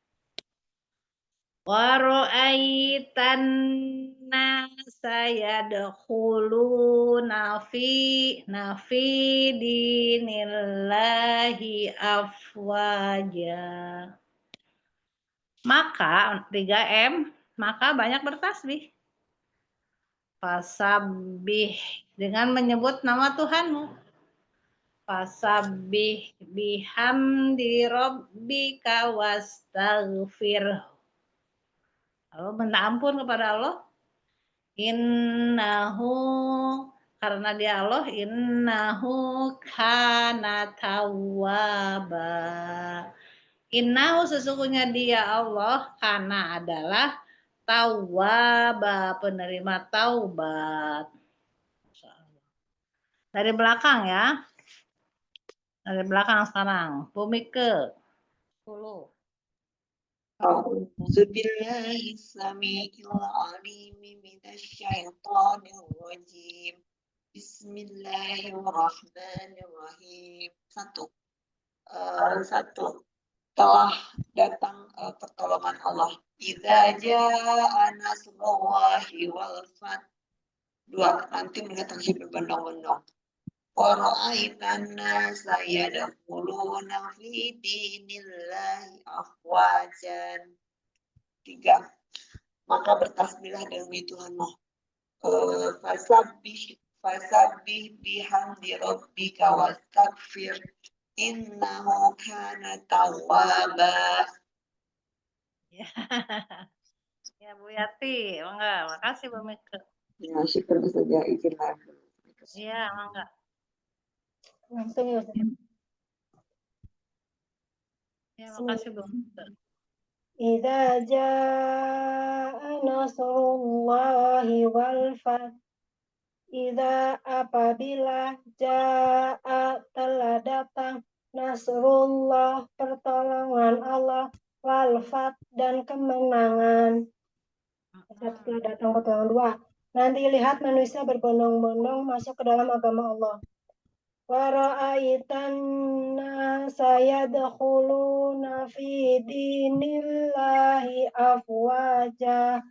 Wa ra'aitan nasa yadkhuluna fi dinillahi afwaja. Maka 3M, maka banyak bertasbih. Fasabbih, dengan menyebut nama Tuhanmu. Fasabbih bihamdi rabbika wastaghfir. Lalu minta ampun kepada Allah. Innahu, karena dia Allah, innahu kana tawwaba. Innahu, sesungguhnya dia Allah, kana, adalah tawwaba, penerima taubat. Dari belakang ya. Dari belakang sekarang. Bumi ke 10. أعوذ بالله السميع العليم من الشيطان الرجيم بسم الله الرحمن الرحيم. Satu telah datang pertolongan Allah. Idza jaa nasrullahi wal fath. 2, nanti mendatangi berbondong-bondong. Wa ra'aitan nasa yadkhuluna fi dinillahi afwajan. 3, maka bertasbihlah demi Tuhanmu. Fasabbih bihamdi rabbika wastaghfir innahu kana tawwaba. Ya Bu Yati, enggak, makasih Bu Mika. Ya, syukur saja izin lagi. Iya, enggak. Langsung ya Ustaz. Ya, makasih Bu Mika. Idza jaa nasrullahi wal fath. Idza apabila jaa telah datang nasrullah pertolongan Allah wal fath dan kemenangan. Setelah datang pertolongan 2. Nanti lihat manusia berbondong-bondong masuk ke dalam agama Allah. Wa ra'aitan nasa yadkhuluna fi dinillahi afwaja.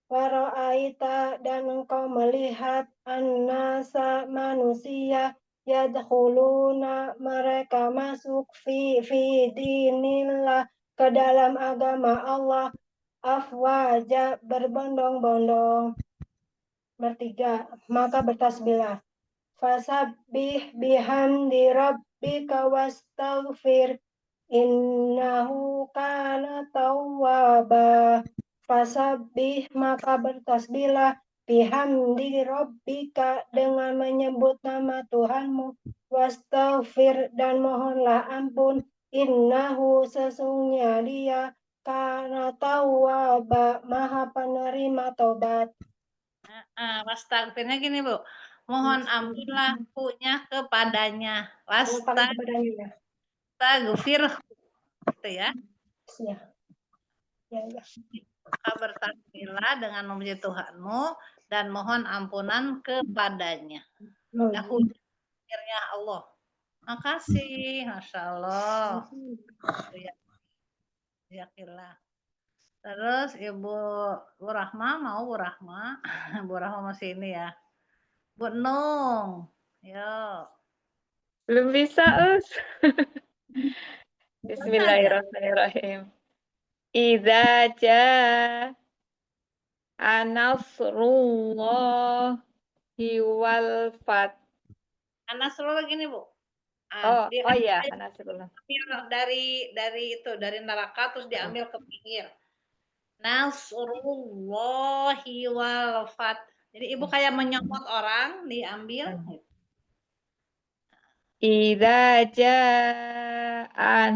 Wa ra'aita dan engkau melihat annasa manusia yadkhuluna mereka masuk fi dinillah ke dalam agama Allah afwaja berbondong-bondong. 3. Maka bertasbihlah. Fasabbih bihamdi rabbika wastaghfir innahu kana tawwaba. Fasabbih maka bertasbihlah bihamdi rabbika dengan menyebut nama Tuhanmu wastaghfir dan mohonlah ampun innahu sesungguhnya dia kana tawwaba maha penerima tobat. Wastaghfirnya gini Bu, mohon ampunlah punya kepadanya. Wastaghfir gitu ya. Ya. Ya, ya. Maka bertasbihlah dengan memuji Tuhanmu dan mohon ampunan kepadanya. Akhirnya Allah. Makasih, Masya Allah. Yakinlah. Terus Ibu Rahma mau Bu Rahma? Bu Rahma masih ini ya. Bu Nung, yuk. Belum bisa, Us. Bismillahirrahmanirrahim. Idza jaa nasrullahi wal fath. Nasrullah gini Bu. Oh iya, Nasrullah. Dari neraka terus diambil ke pinggir. Nasrullahi wal fath. Jadi Ibu kayak menyomot orang, diambil. Idza jaa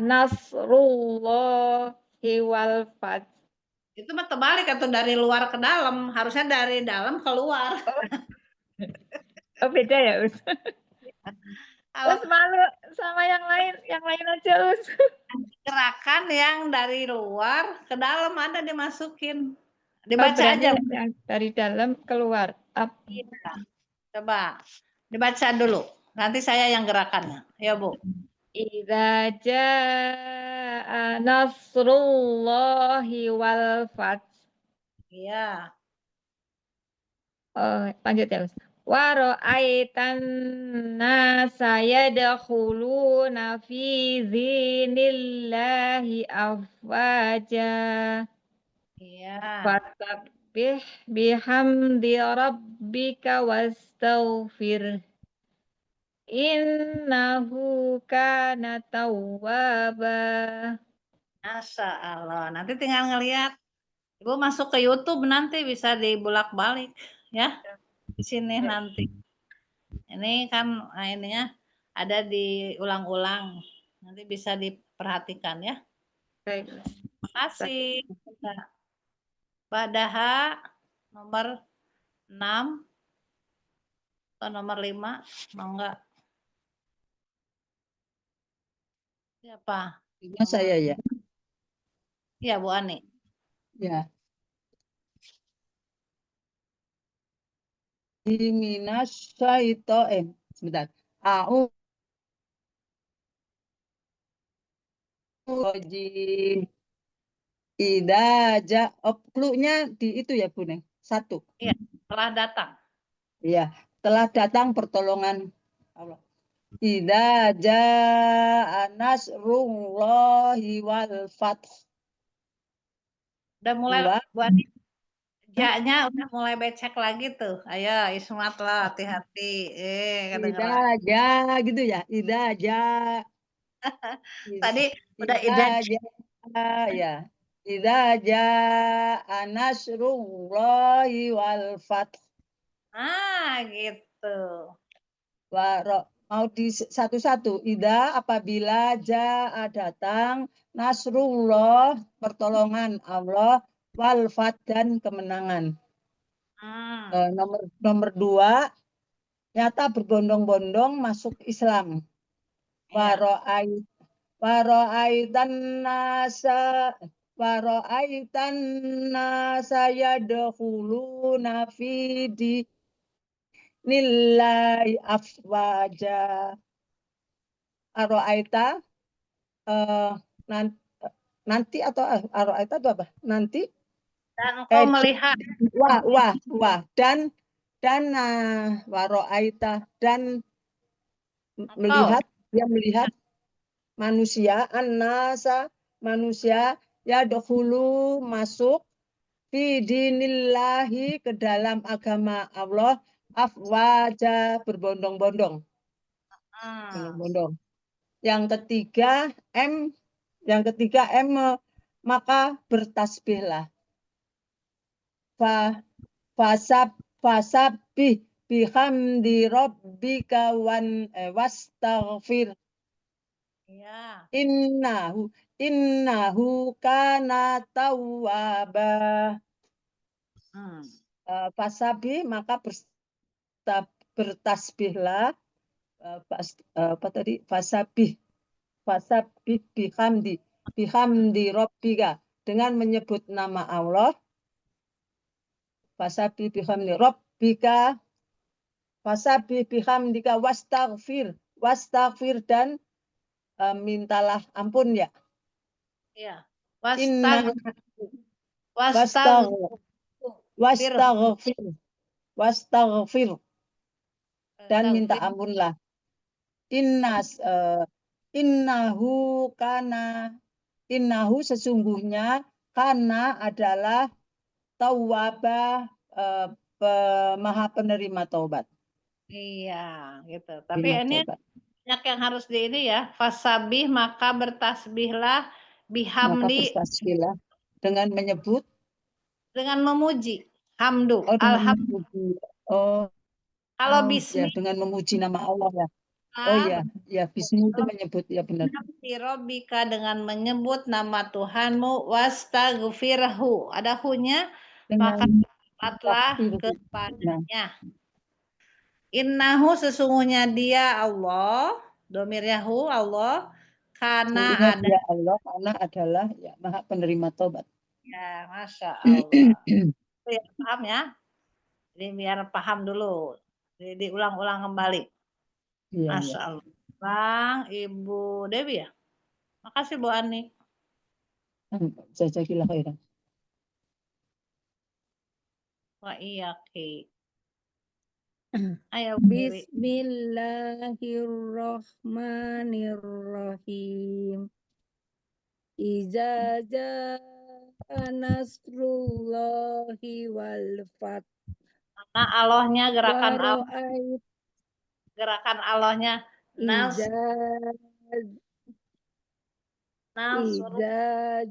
nasrullahi wal fath. Itu mah terbalik atau dari luar ke dalam, harusnya dari dalam keluar. Oh beda ya, Us. Us malu sama yang lain aja, Us. Gerakan yang dari luar ke dalam ada dimasukin. Dibaca aja. Dari dalam keluar. Iya. Coba dibaca dulu. Nanti saya yang gerakannya. Ya, Bu. Idza jaa nasrullahi wal fath. Iya. Lanjut ya, Us. Wa ra'aitan nasa yadkhuluna fi dinillahi afwaja. Iya. Fasabbih bihamdi rabbika wastaghfir innahu kana tawwaba. Masya Allah. Nanti tinggal ngelihat. Ibu masuk ke YouTube nanti bisa dibulak-balik ya. Di sini nanti. Ini kan ininya ada diulang-ulang. Nanti bisa diperhatikan ya. Baik. Terima kasih. Mbak Daha nomor 6 atau nomor 5 mau enggak? Siapa? Saya ya. Ya, Bu Ani. Ya. Sebentar. A'udzubillahi Idaja, clue-nya di itu ya Bu Neng. 1. Iya, telah datang. Iya, telah datang pertolongan Allah. Idaja nasrullahi wal fath. Udah mulai, 2. Bu Ani, ja-nya udah mulai becek lagi tuh. Ayo, Ismat lah, hati-hati. Kedengeran. Idaja gitu ya. Idaja. Tadi udah ida. Idaja ya. Idaja nasrullahi wal fath. Gitu. Mau di satu-satu. Ida apabila jaa datang nasrullah pertolongan Allah wal fath dan kemenangan. Nomor 2 nyata berbondong-bondong masuk Islam. Waro'aitan nasa yadkhuluna fi nilai afwaja. Aro'aita nanti atau aro'aita itu apa? Nanti. Dan engkau melihat. Wah. Dan waro'aita dan melihat, dia melihat manusia, an-nasa manusia yadkhulu masuk fi dinillahi ke dalam agama Allah afwaja berbondong-bondong. Yang ketiga M maka bertasbihlah. Fasabbih bihamdi rabbika wastaghfir. Ya. Innahu kana tawwaba. Fasabbih maka bertasbihlah. Apa tadi? Fasabbih bihamdi rabbika dengan menyebut nama Allah. Fasabbih bihamdi rabbika wastaghfir dan mintalah ampun ya. Iya. Wastaghfir dan minta ampunlah. Innahu sesungguhnya kana adalah tawwaba maha penerima taubat. Iya, gitu. Tapi ini banyak yang harus di ini ya. Fasabih maka bertasbihlah bihamdi. Maka bertasbihlah dengan menyebut. Dengan memuji. Hamdu. Alhamdulillah. Kalau bismi. Ya, dengan memuji nama Allah ya. Oh iya, ya bismi itu menyebut ya benar. Rabbika dengan menyebut nama Tuhanmu wastaghfirhu. Ada hunya maka tobatlah kepadanya. Innahu sesungguhnya dia Allah, domirnya hu Allah, karena ada dia Allah karena adalah ya maha penerima tobat. Ya, Masya Allah. Ya, paham ya? Jadi biar paham dulu. Jadi diulang-ulang kembali. Iya, Masya Allah. Bang, Ibu Dewi ya? Makasih Bu Ani. Jazakillah khairan. Wa iyaki. Ayo, Bismillahirrahmanirrahim. Iza jaa nasrullahi wal fath. Nah, Allahnya gerakan Allahnya Iza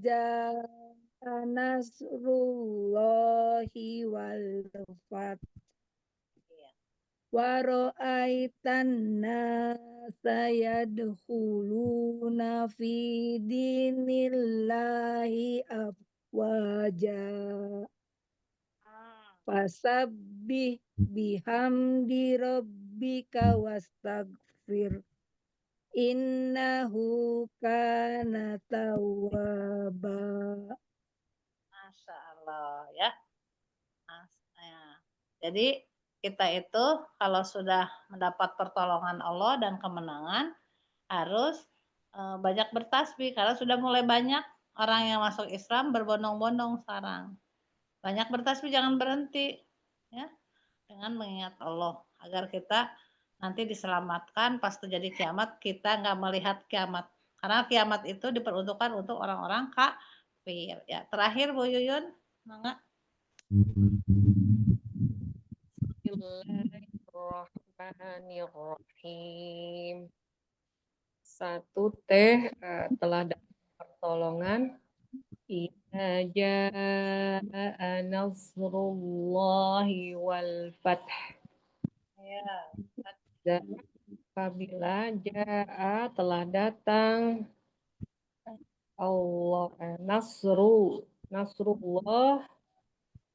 jaa nasrullahi wal fath. Waro'aitan nasa yadkhuluna fi dinillahi afwaja. Fasabbih bihamdi rabbika wastaghfir. Innahu kana tawwaba. Masya Allah ya. Jadi kita itu kalau sudah mendapat pertolongan Allah dan kemenangan harus banyak bertasbih karena sudah mulai banyak orang yang masuk Islam berbondong-bondong sekarang. Banyak bertasbih, jangan berhenti ya, dengan mengingat Allah agar kita nanti diselamatkan pas terjadi kiamat, kita nggak melihat kiamat. Karena kiamat itu diperuntukkan untuk orang-orang kafir. Ya, terakhir Bu Yuyun, mangga. Bismillahirrahmanirrahim. Satu teh telah dapat pertolongan. Idza jaa nasrullahi wal fath. Ya. Apabila jaa telah datang Allah nasrullah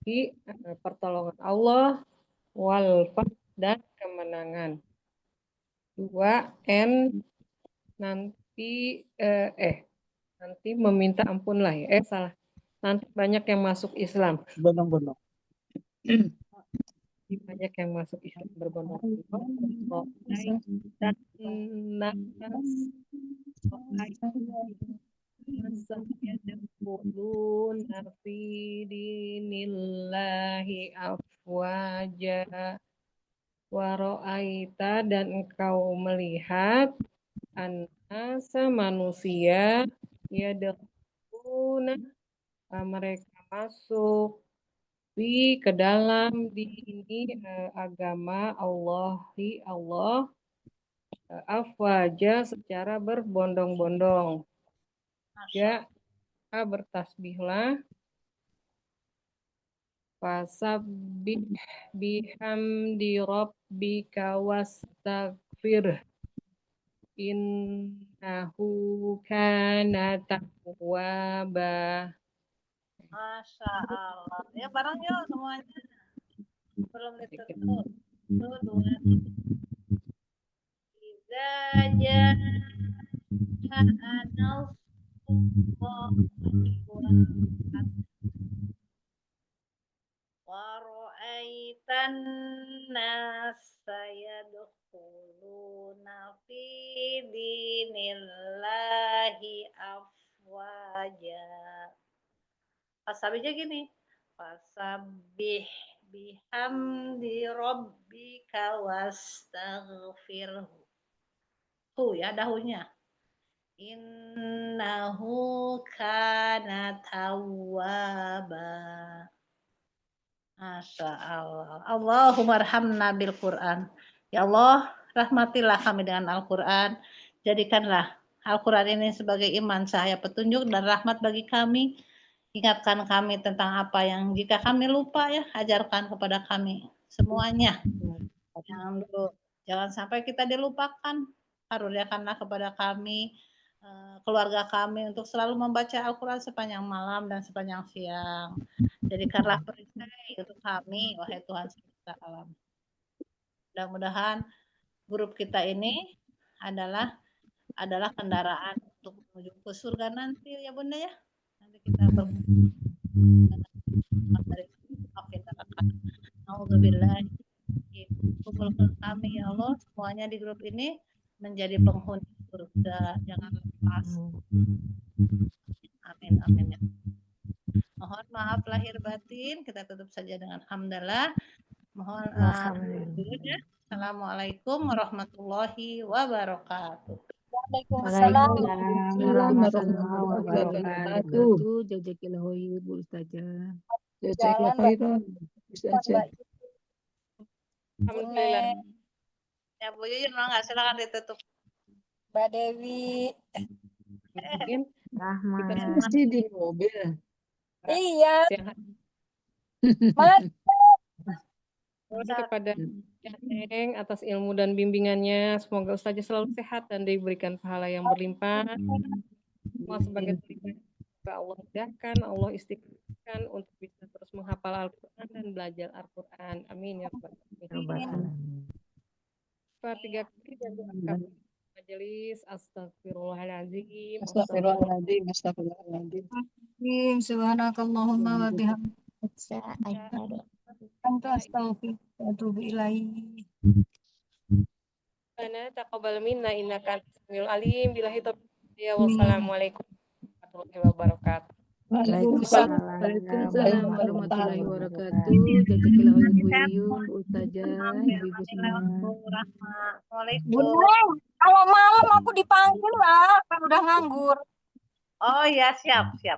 di pertolongan Allah wal fath dan kemenangan. 2 nanti nanti meminta ampun lah ya. Salah. Nanti banyak yang masuk Islam. Benar-benar. Banyak yang masuk Islam berbondong-bondong. Dan yadkhuluna fi dinillahi afwaja wa ra'aita, dan engkau melihat annasa manusia yadkhuluna mereka masuk ke dalam ini agama Allahi Allah afwaja secara berbondong-bondong. Ya, bertasbihlah. Fasabbih bihamdi rabbika wastaghfir innahu kana tawwaba. Masya Allah. Ya bareng yuk semuanya. Belum ditutup. 2. Idza jaa wa ra'aitan nasa yadkhuluna fi dinillahi afwaja. Pasabihnya gini. Fasabbih bihamdi rabbika wastaghfirhu. Ya dahunya. Innahu kana tawwaba. Masya Allah. Allahumma arhamna bil Quran. Ya Allah, rahmatilah kami dengan Al-Quran. Jadikanlah Al-Quran ini sebagai iman, cahaya petunjuk dan rahmat bagi kami. Ingatkan kami tentang apa yang jika kami lupa ya, ajarkan kepada kami semuanya. Jangan sampai kita dilupakan. Karuniakanlah kepada kami, keluarga kami untuk selalu membaca Al-Quran sepanjang malam dan sepanjang siang. Jadikanlah perisai untuk kami, wahai Tuhan semesta alam. Mudah-mudahan grup kita ini adalah kendaraan untuk menuju ke surga nanti ya Bunda ya. Nanti kita kumpulkan kami ya Allah semuanya di grup ini menjadi penghuni surga, jangan lepas. Amin amin ya. Mohon maaf lahir batin, kita tutup saja dengan hamdalah. Mohon ya. Assalamualaikum warahmatullahi wabarakatuh. Waalaikumsalam warahmatullahi wabarakatuh. Jazakallahu khairan Bu Ustazah. Jazakallahu khairan Ustazah. Alhamdulillah. Ya Bu Yuyun, silakan ditutup. Mbak Dewi. Mungkin Kita masih di mobil. Iya. Kepada Neng atas ilmu dan bimbingannya, semoga Ustazah selalu sehat dan diberikan pahala yang berlimpah. Semua sebagai terlibat, Allah mudahkan, Allah istiqomahkan untuk bisa terus menghafal Al-Quran dan belajar Al-Quran. Amin ya rabbal alamin. 3 kali dan doakan majelis. Astagfirullahaladzim. Astagfirullahaladzim, astagfirullahaladzim. Subhanakallahumma wa bihamdika anta astaghfiruka wa atubu ilaik. Rabbana taqabbal minna innaka antas samiul alim. Billahi taufiq. Wassalamualaikum warahmatullahi wabarakatuh. Waalaikumsalam warahmatullahi wabarakatuh. Jazakallahu khairan Ustazah, ibu-ibu semua. Waalaikumsalam. Kalau malam aku dipanggil lah, kan udah nganggur. Oh ya, siap. Ya.